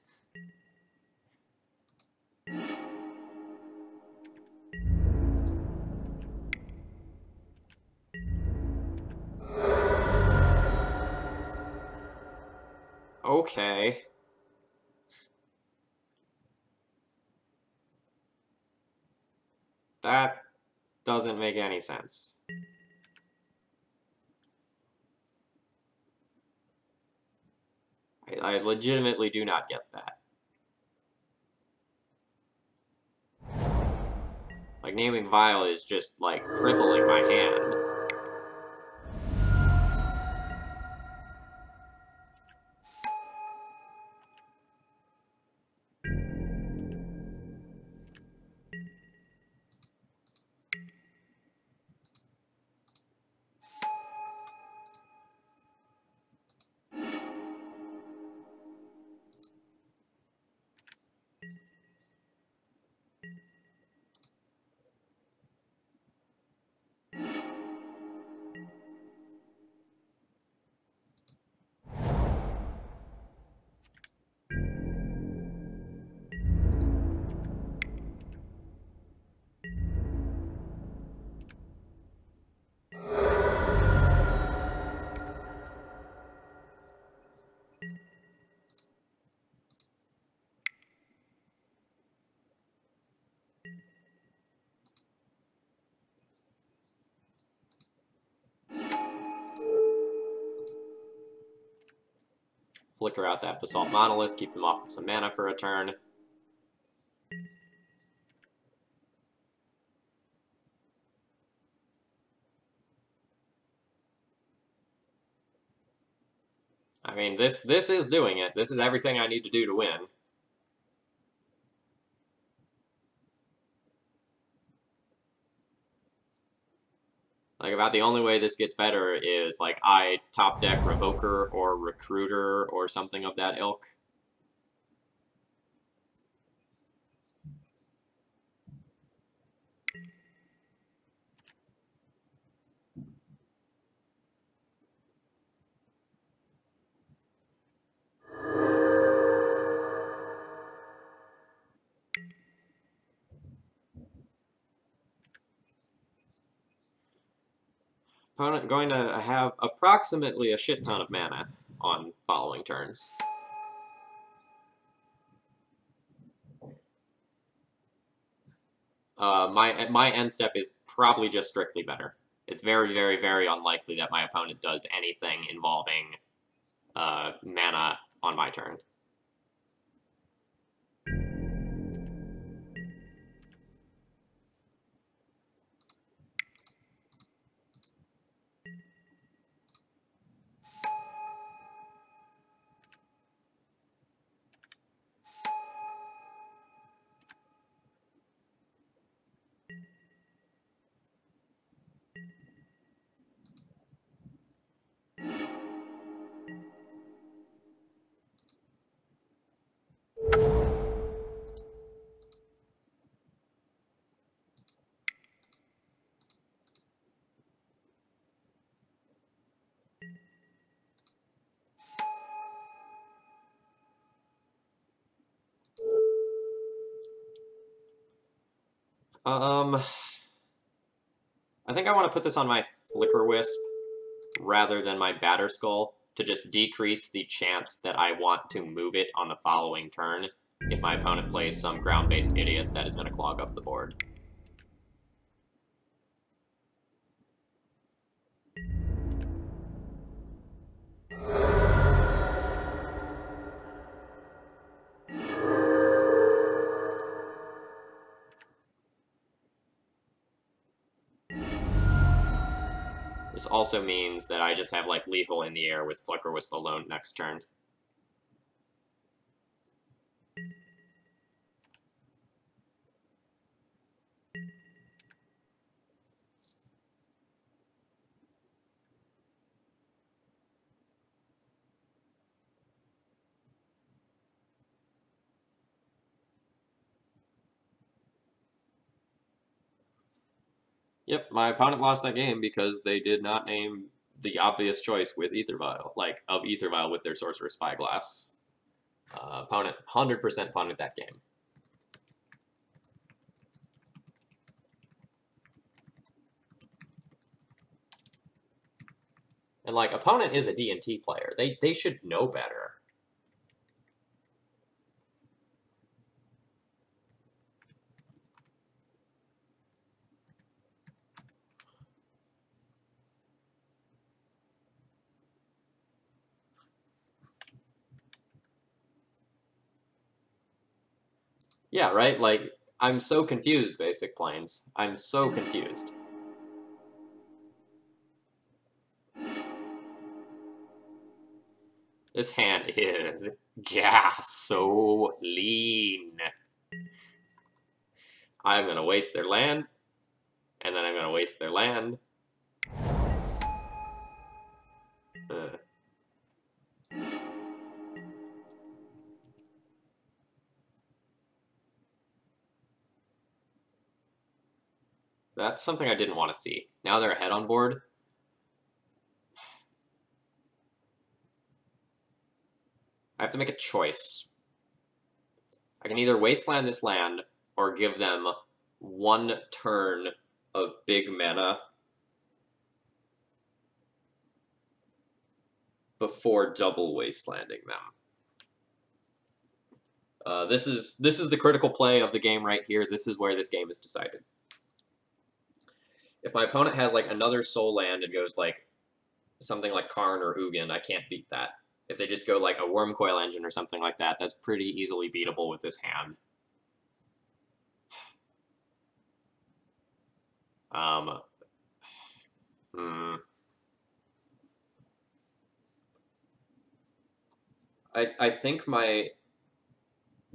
Okay. That doesn't make any sense. I legitimately do not get that. Like, naming Vial is just, like, crippling my hand. Flicker out that Basalt Monolith, keep them off of some mana for a turn. I mean, this is doing it. This is everything I need to do to win. Like, about the only way this gets better is, like, I top deck Revoker or Recruiter or something of that ilk. Opponent going to have approximately a shit ton of mana on following turns. My end step is probably just strictly better. It's very, very, very unlikely that my opponent does anything involving mana on my turn. I think I want to put this on my Flicker Wisp rather than my Batter Skull to just decrease the chance that I want to move it on the following turn if my opponent plays some ground-based idiot that is going to clog up the board. This also means that I just have, like, lethal in the air with Flicker Wisp alone next turn. Yep, my opponent lost that game because they did not name the obvious choice with Ether Vial, like, of Ether Vial with their Sorcerer's Spyglass. Opponent 100% punted that game. And, like, opponent is a D&T player. They should know better. Yeah, right? Like, I'm so confused, Basic Planes. I'm so confused. This hand is gasoline. I'm gonna waste their land, and then I'm gonna waste their land. That's something I didn't want to see. Now they're ahead on board. I have to make a choice. I can either wasteland this land or give them one turn of big mana before double wastelanding them. This is the critical play of the game right here. This is where this game is decided. If my opponent has like another soul land and goes like something like Karn or Ugin, I can't beat that. If they just go like a Wormcoil Engine or something like that, that's pretty easily beatable with this hand. I think my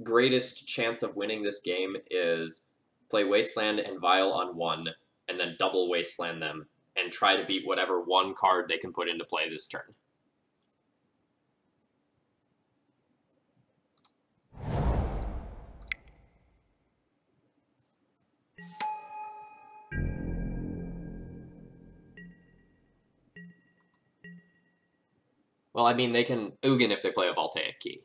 greatest chance of winning this game is play Wasteland and Vial on one, and then double Wasteland them, and try to beat whatever one card they can put into play this turn. Well, I mean, they can Ugin if they play a Voltaic Key.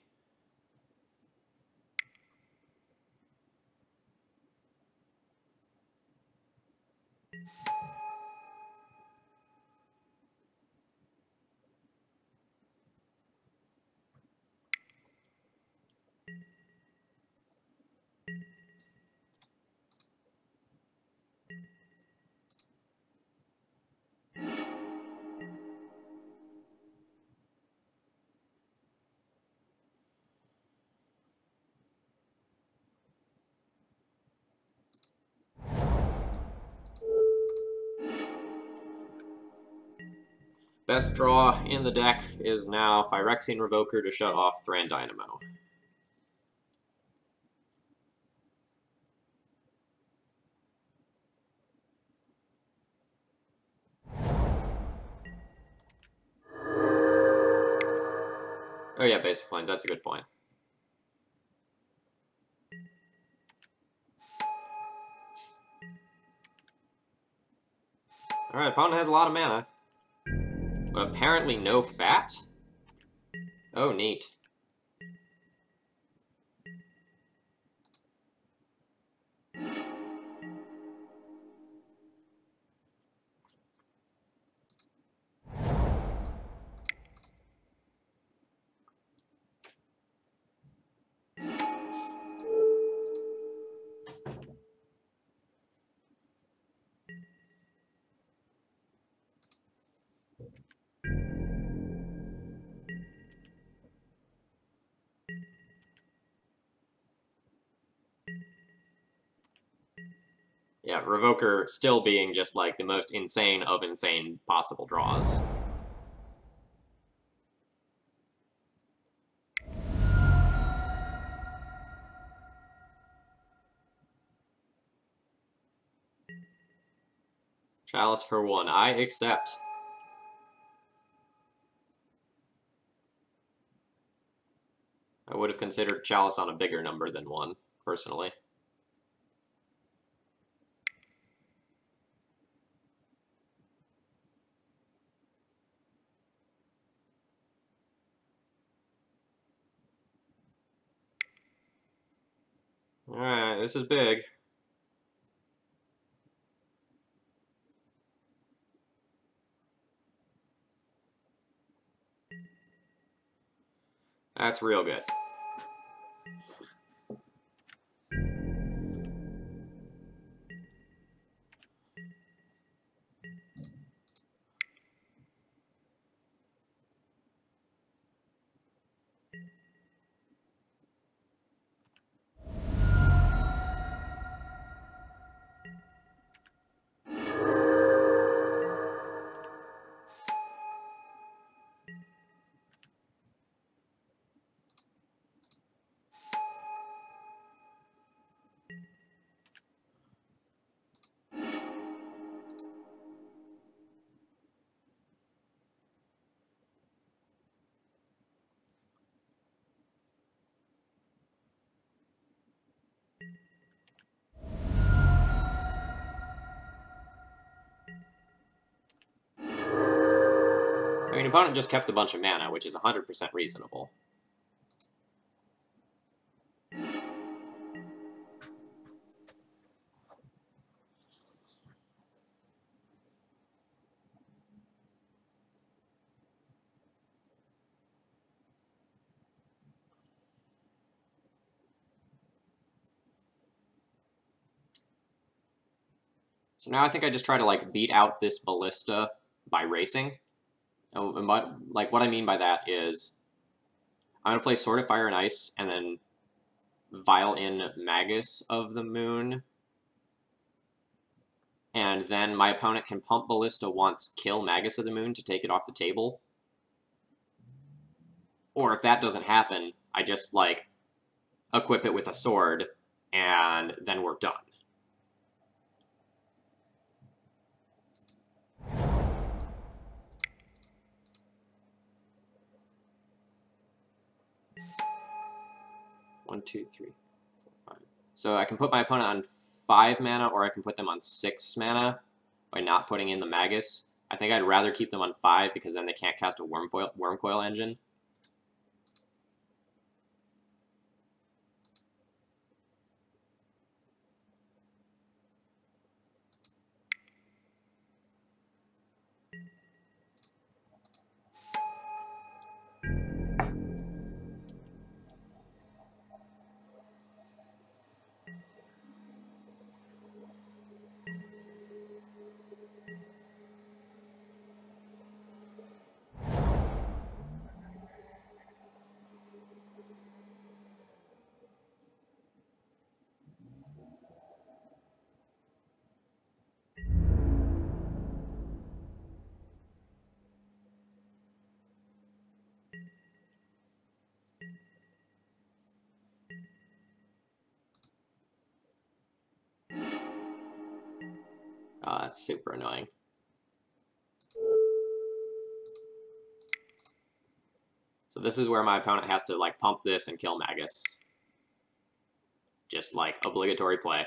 Best draw in the deck is now Phyrexian Revoker to shut off Thran Dynamo. Oh yeah, basic planes, that's a good point. Alright, opponent has a lot of mana. But apparently no fat? Oh, neat. Yeah, Revoker still being just like the most insane of insane possible draws. Chalice for 1. I accept. I would have considered Chalice on a bigger number than 1, personally. Alright, this is big. That's real good. I mean, opponent just kept a bunch of mana, which is 100% reasonable. So now I think I just try to, like, beat out this Ballista by racing. And what I mean by that is I'm going to play Sword of Fire and Ice and then Vial in Magus of the Moon. And then my opponent can pump Ballista once, kill Magus of the Moon to take it off the table. Or if that doesn't happen, I just, like, equip it with a sword, and then we're done. One, two, three, 4, 5. So I can put my opponent on 5 mana, or I can put them on 6 mana by not putting in the Magus. I think I'd rather keep them on 5 because then they can't cast a Wormcoil Engine. Oh, that's super annoying. So this is where my opponent has to, like, pump this and kill Magus. Just, like, obligatory play.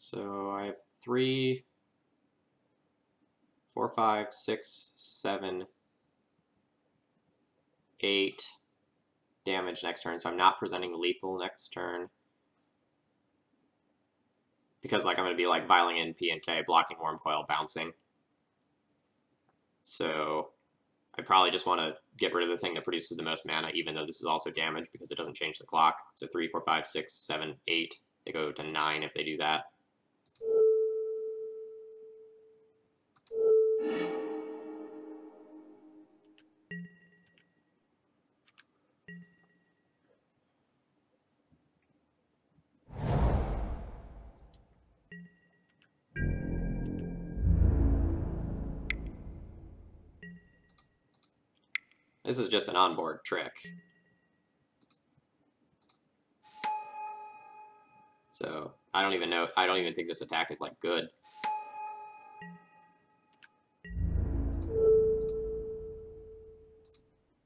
So I have 3, 4, 5, 6, 7, 8 damage next turn, so I'm not presenting lethal next turn. Because, like, I'm going to be, like, viling in P and K, blocking Worm Coil, bouncing. So I probably just want to get rid of the thing that produces the most mana, even though this is also damage, because it doesn't change the clock. So 3, 4, 5, 6, 7, 8. They go to 9 if they do that. This is just an onboard trick. So I don't even think this attack is, like, good.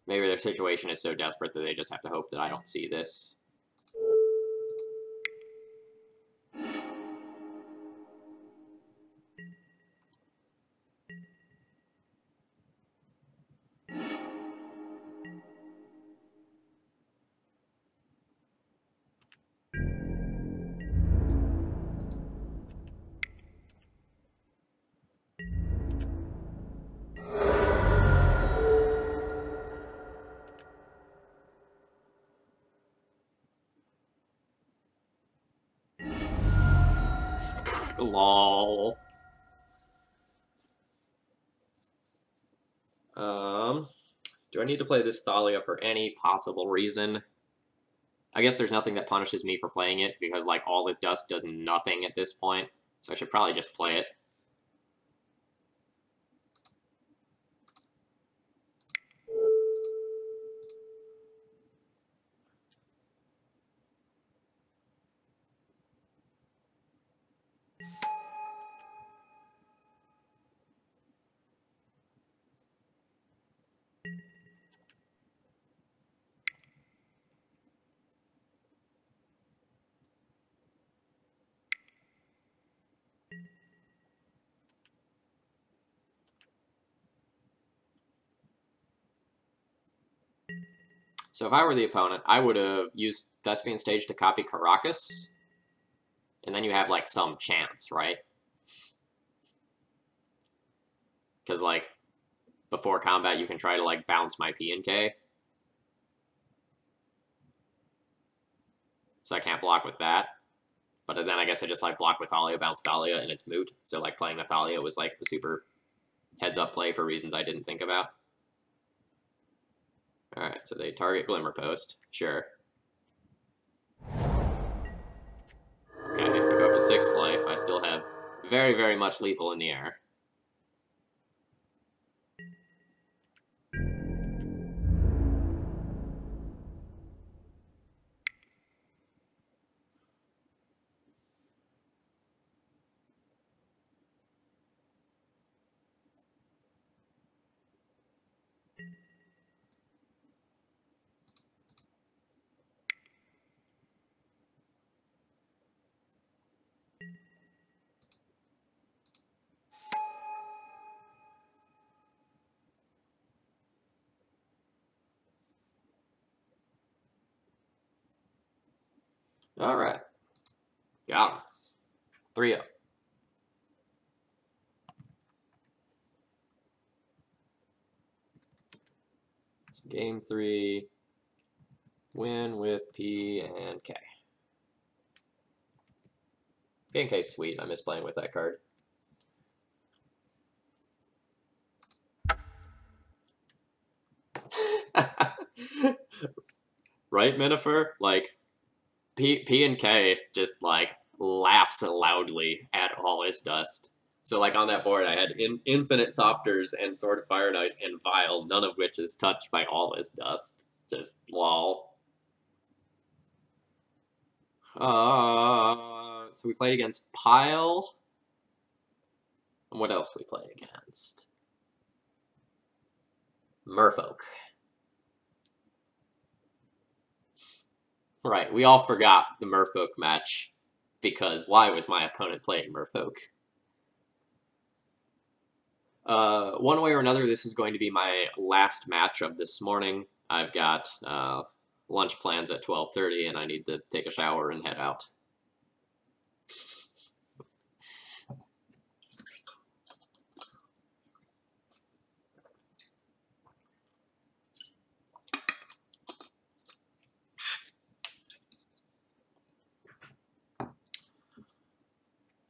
Maybe their situation is so desperate that they just have to hope that I don't see this. Lol. Do I need to play this Thalia for any possible reason? I guess there's nothing that punishes me for playing it, because, like, all this dust does nothing at this point, so I should probably just play it. So if I were the opponent, I would have used Thespian Stage to copy Caracas, and then you have, like, some chance, right? Because, like, before combat, you can try to, like, bounce my P and K. So I can't block with that. But then I guess I just, like, block with Thalia, bounce Thalia, and it's moot. So, like, playing the Thalia was, like, a super heads-up play for reasons I didn't think about. Alright, so they target Glimmer Post. Sure. Okay, I go up to 6 life. I still have very, very much lethal in the air. Alright. Got him. 3-0. So game 3, win with P and K. P and K sweet. I miss playing with that card. Right, Minifer? Like, P and K just, like, laughs loudly at all his dust. So, like, on that board, I had Infinite Thopters and Sword of Fire and Ice and Vile, none of which is touched by all his dust. Just lol. So we played against Pile. And what else we played against? Merfolk. Right, we all forgot the Merfolk match, because why was my opponent playing Merfolk? One way or another, this is going to be my last match of this morning. I've got lunch plans at 12:30, and I need to take a shower and head out.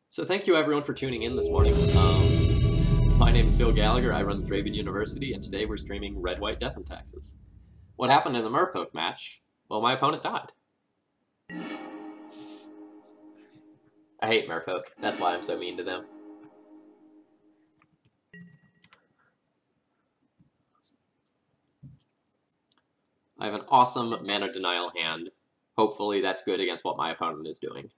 So thank you everyone for tuning in this morning. My name is Phil Gallagher, I run ThrabenU University, and today we're streaming Red, White, Death, and Taxes. What happened in the Merfolk match? Well, my opponent died. I hate Merfolk, that's why I'm so mean to them. I have an awesome mana denial hand. Hopefully that's good against what my opponent is doing.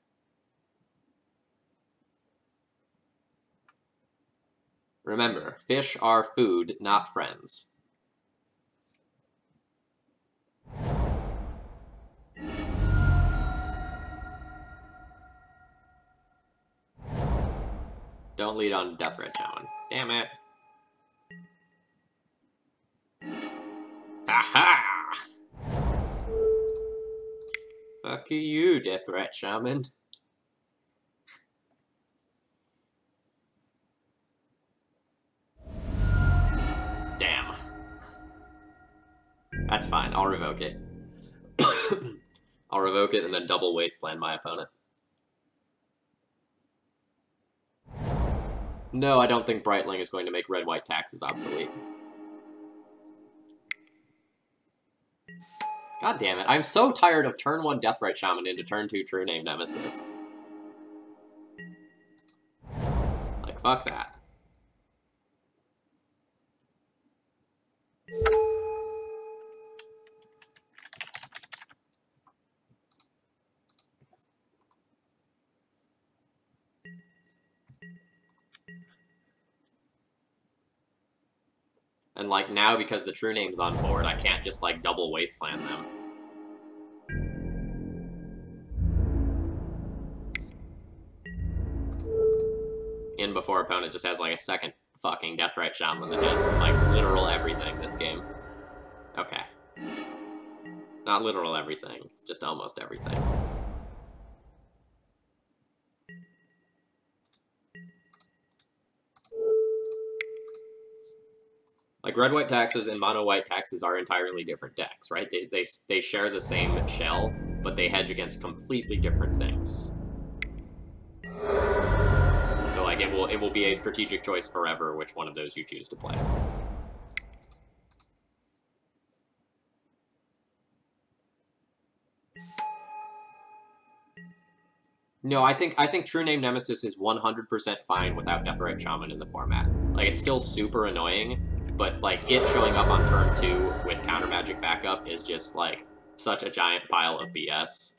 Remember, fish are food, not friends. Don't lead on Death Red Shaman. Damn it. Aha! Fuck you, Death Rat Shaman. Damn. That's fine, I'll revoke it. I'll revoke it and then double Wasteland my opponent. No, I don't think Brightling is going to make Red-White Taxes obsolete. God damn it, I'm so tired of turn 1 Deathrite Shaman into turn 2 True Name Nemesis. Like, fuck that. And, like, now because the True Name's on board, I can't just, like, double Wasteland them. In before opponent just has, like, a second fucking Deathrite Shaman that does, like, literal everything this game. Okay. Not literal everything, just almost everything. Like, red-white taxes and mono-white taxes are entirely different decks, right? They share the same shell, but they hedge against completely different things. So, like, it will be a strategic choice forever which one of those you choose to play. No, I think True Name Nemesis is 100% fine without Deathrite Shaman in the format. Like, it's still super annoying, but, like, it showing up on turn 2 with counter magic backup is just, like, such a giant pile of BS.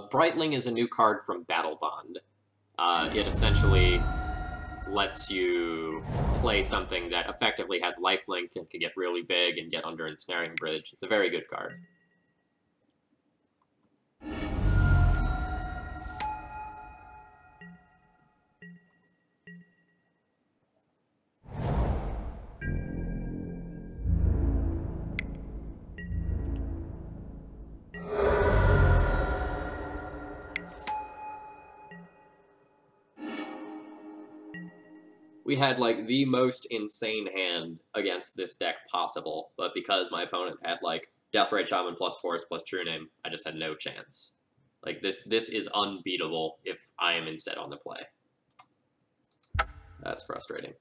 Brightling is a new card from Battle Bond. It essentially lets you play something that effectively has lifelink and can get really big and get under Ensnaring Bridge. It's a very good card. We had, like, the most insane hand against this deck possible, but because my opponent had, like, Deathrite Shaman plus Force plus True Name, I just had no chance. Like, this is unbeatable if I am instead on the play. That's frustrating.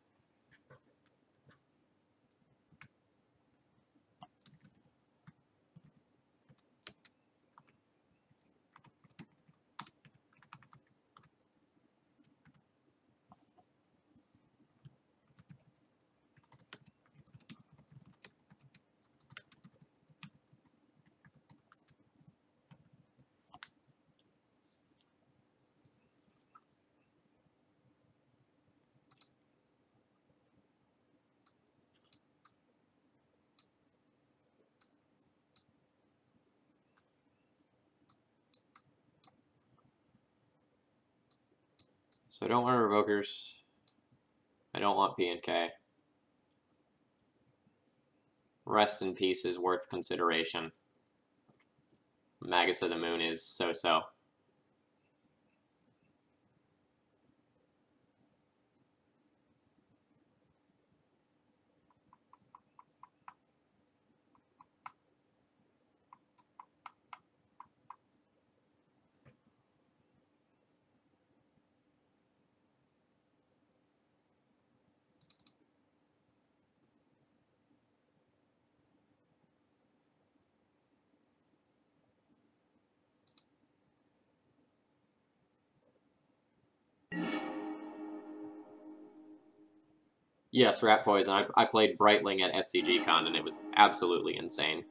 So I don't want Revokers. I don't want P&K. Rest in Peace is worth consideration. Magus of the Moon is so-so. Yes, Rat Poison. I played Brightling at SCG Con, and it was absolutely insane.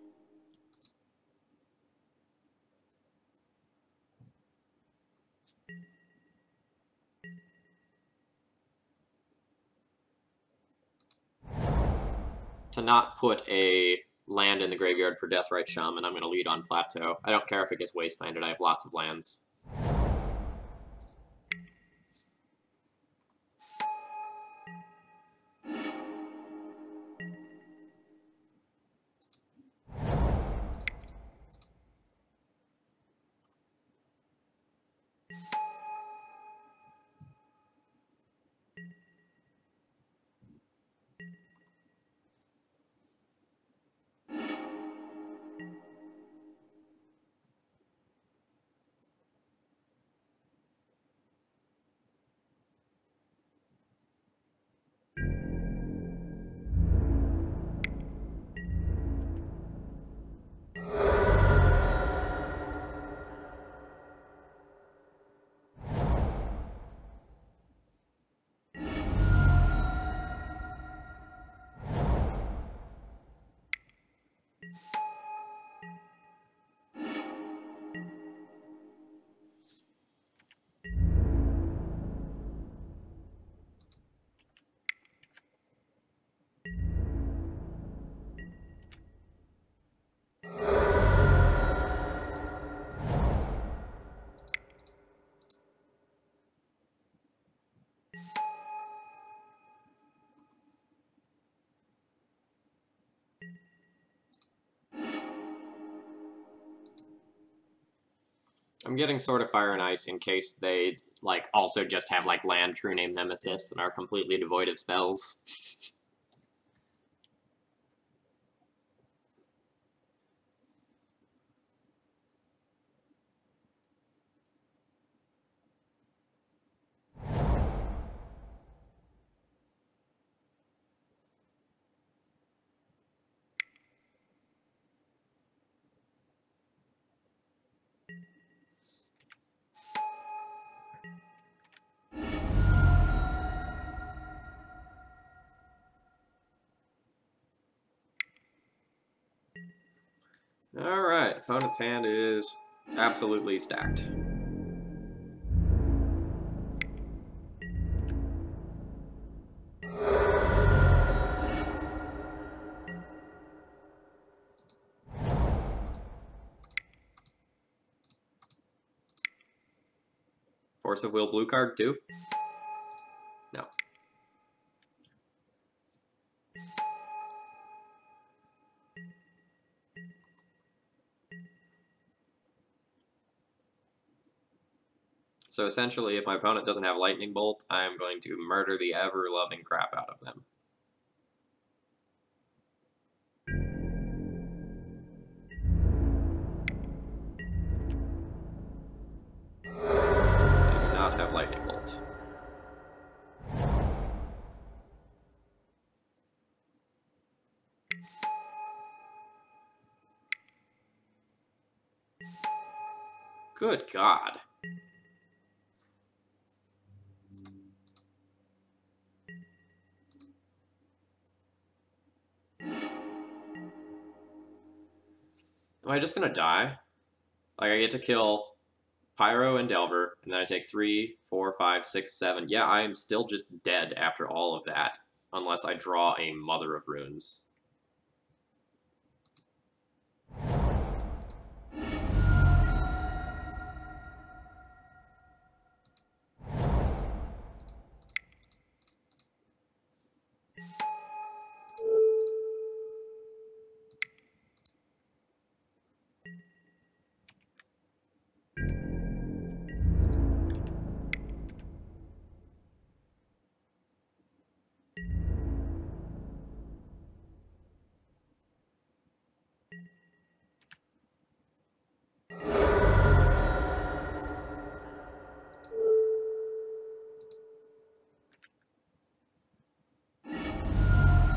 To not put a land in the graveyard for Deathrite Shaman, I'm going to lead on Plateau. I don't care if it gets wastelanded, I have lots of lands. I'm getting Sword of Fire and Ice in case they, like, also just have, like, land True Name Nemesis and are completely devoid of spells. Alright, opponent's hand is absolutely stacked. Force of Will blue card, too? No. So essentially, if my opponent doesn't have Lightning Bolt, I'm going to murder the ever-loving crap out of them. I do not have Lightning Bolt. Good God. Am I just gonna die? Like, I get to kill Pyro and Delver, and then I take 3, 4, 5, 6, 7. Yeah, I am still just dead after all of that, unless I draw a Mother of Runes.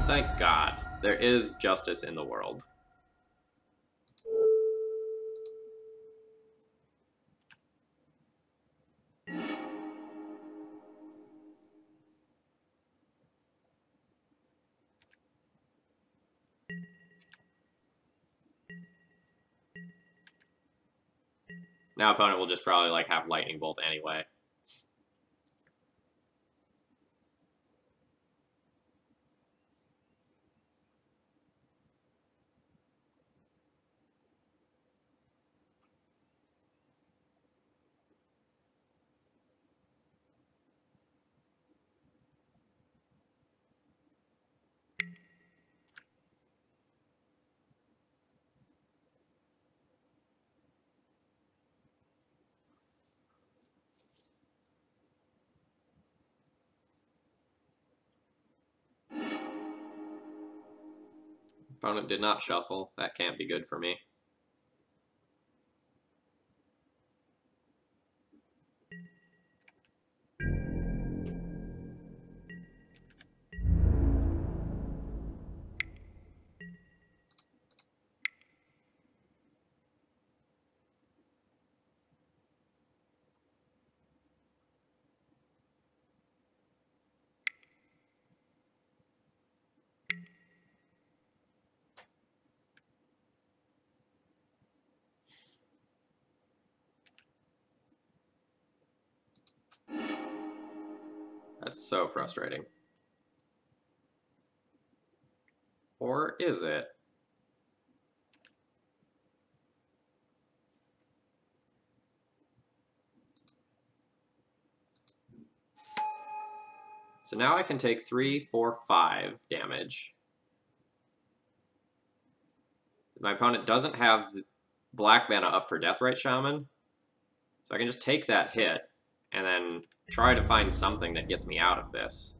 Thank God. There is justice in the world. Now opponent will just probably, like, have Lightning Bolt anyway. Opponent did not shuffle. That can't be good for me. That's so frustrating. Or is it? So now I can take 3, 4, 5 damage. My opponent doesn't have black mana up for Deathrite Shaman. So I can just take that hit and then try to find something that gets me out of this.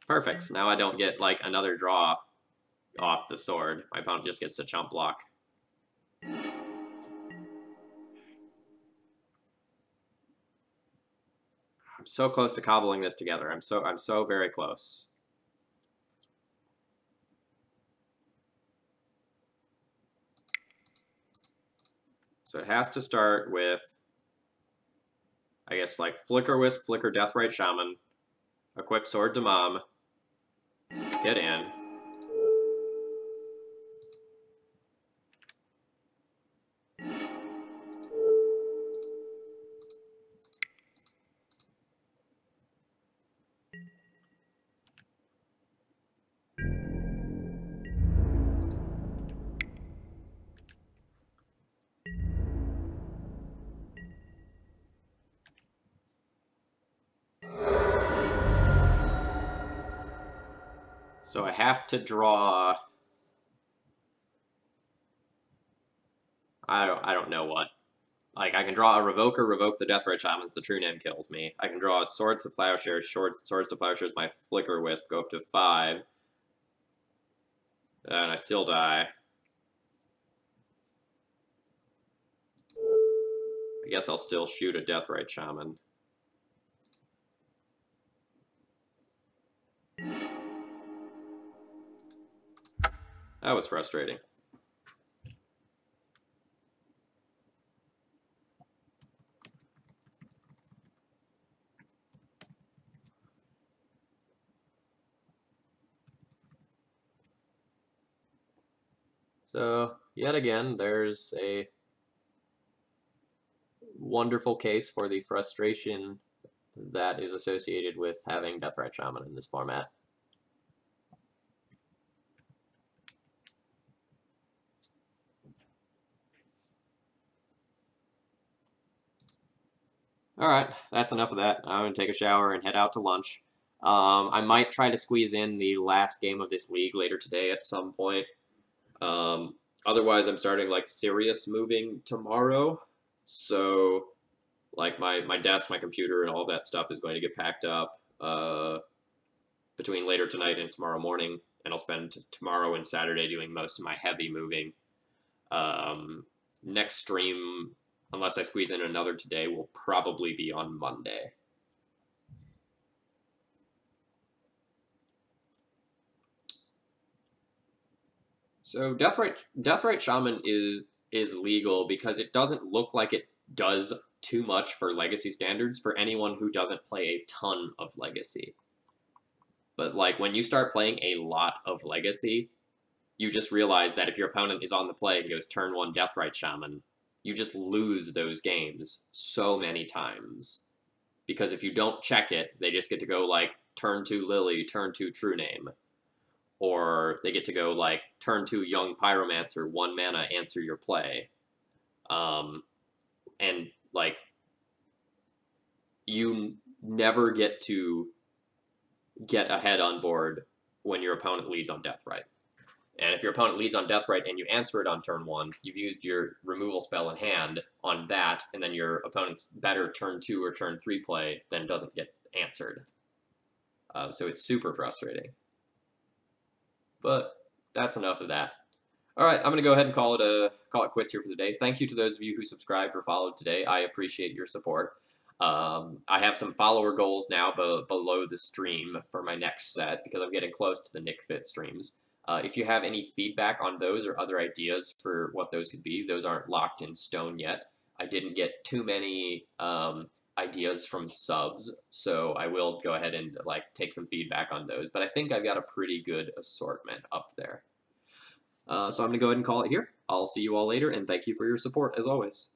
Perfect. So now I don't get, like, another draw off the sword. My opponent just gets to chump block. I'm so close to cobbling this together. I'm so very close. So it has to start with, I guess, like Flicker Wisp, Flicker Deathrite Shaman, equip Sword to Mom, hit in. So I have to draw. I don't know what. Like, I can draw a Revoker, revoke the Deathrite Shamans, the True Name kills me. I can draw Swords to Plowshares, Swords to Plowshares, my Flicker Wisp, go up to 5. And I still die. I guess I'll still shoot a Deathrite Shaman. That was frustrating. So, yet again, there's a wonderful case for the frustration that is associated with having Deathrite Shaman in this format. Alright, that's enough of that. I'm going to take a shower and head out to lunch. I might try to squeeze in the last game of this league later today at some point. Otherwise, I'm starting, like, serious moving tomorrow. So, like, my desk, my computer, and all that stuff is going to get packed up between later tonight and tomorrow morning. And I'll spend tomorrow and Saturday doing most of my heavy moving. Next stream, unless I squeeze in another today, will probably be on Monday. So Deathrite Shaman is legal because it doesn't look like it does too much for Legacy standards for anyone who doesn't play a ton of Legacy. But, like, when you start playing a lot of Legacy, you just realize that if your opponent is on the play and goes turn 1 Deathrite Shaman, you just lose those games so many times. Because if you don't check it, they just get to go, like, turn 2 Lily, turn 2 True Name. Or they get to go, like, turn 2 Young Pyromancer, 1 mana, answer your play. And, like, you never get to get ahead on board when your opponent leads on Deathrite. And if your opponent leads on Deathrite and you answer it on turn 1, you've used your removal spell in hand on that, and then your opponent's better turn 2 or turn 3 play then doesn't get answered. So it's super frustrating. But that's enough of that. All right, I'm going to go ahead and call it quits here for the day. Thank you to those of you who subscribed or followed today. I appreciate your support. I have some follower goals now below the stream for my next set because I'm getting close to the Nick Fit streams. If you have any feedback on those or other ideas for what those could be, those aren't locked in stone yet. I didn't get too many ideas from subs, so I will go ahead and, like, take some feedback on those. But I think I've got a pretty good assortment up there. So I'm going to go ahead and call it here. I'll see you all later, and thank you for your support, as always.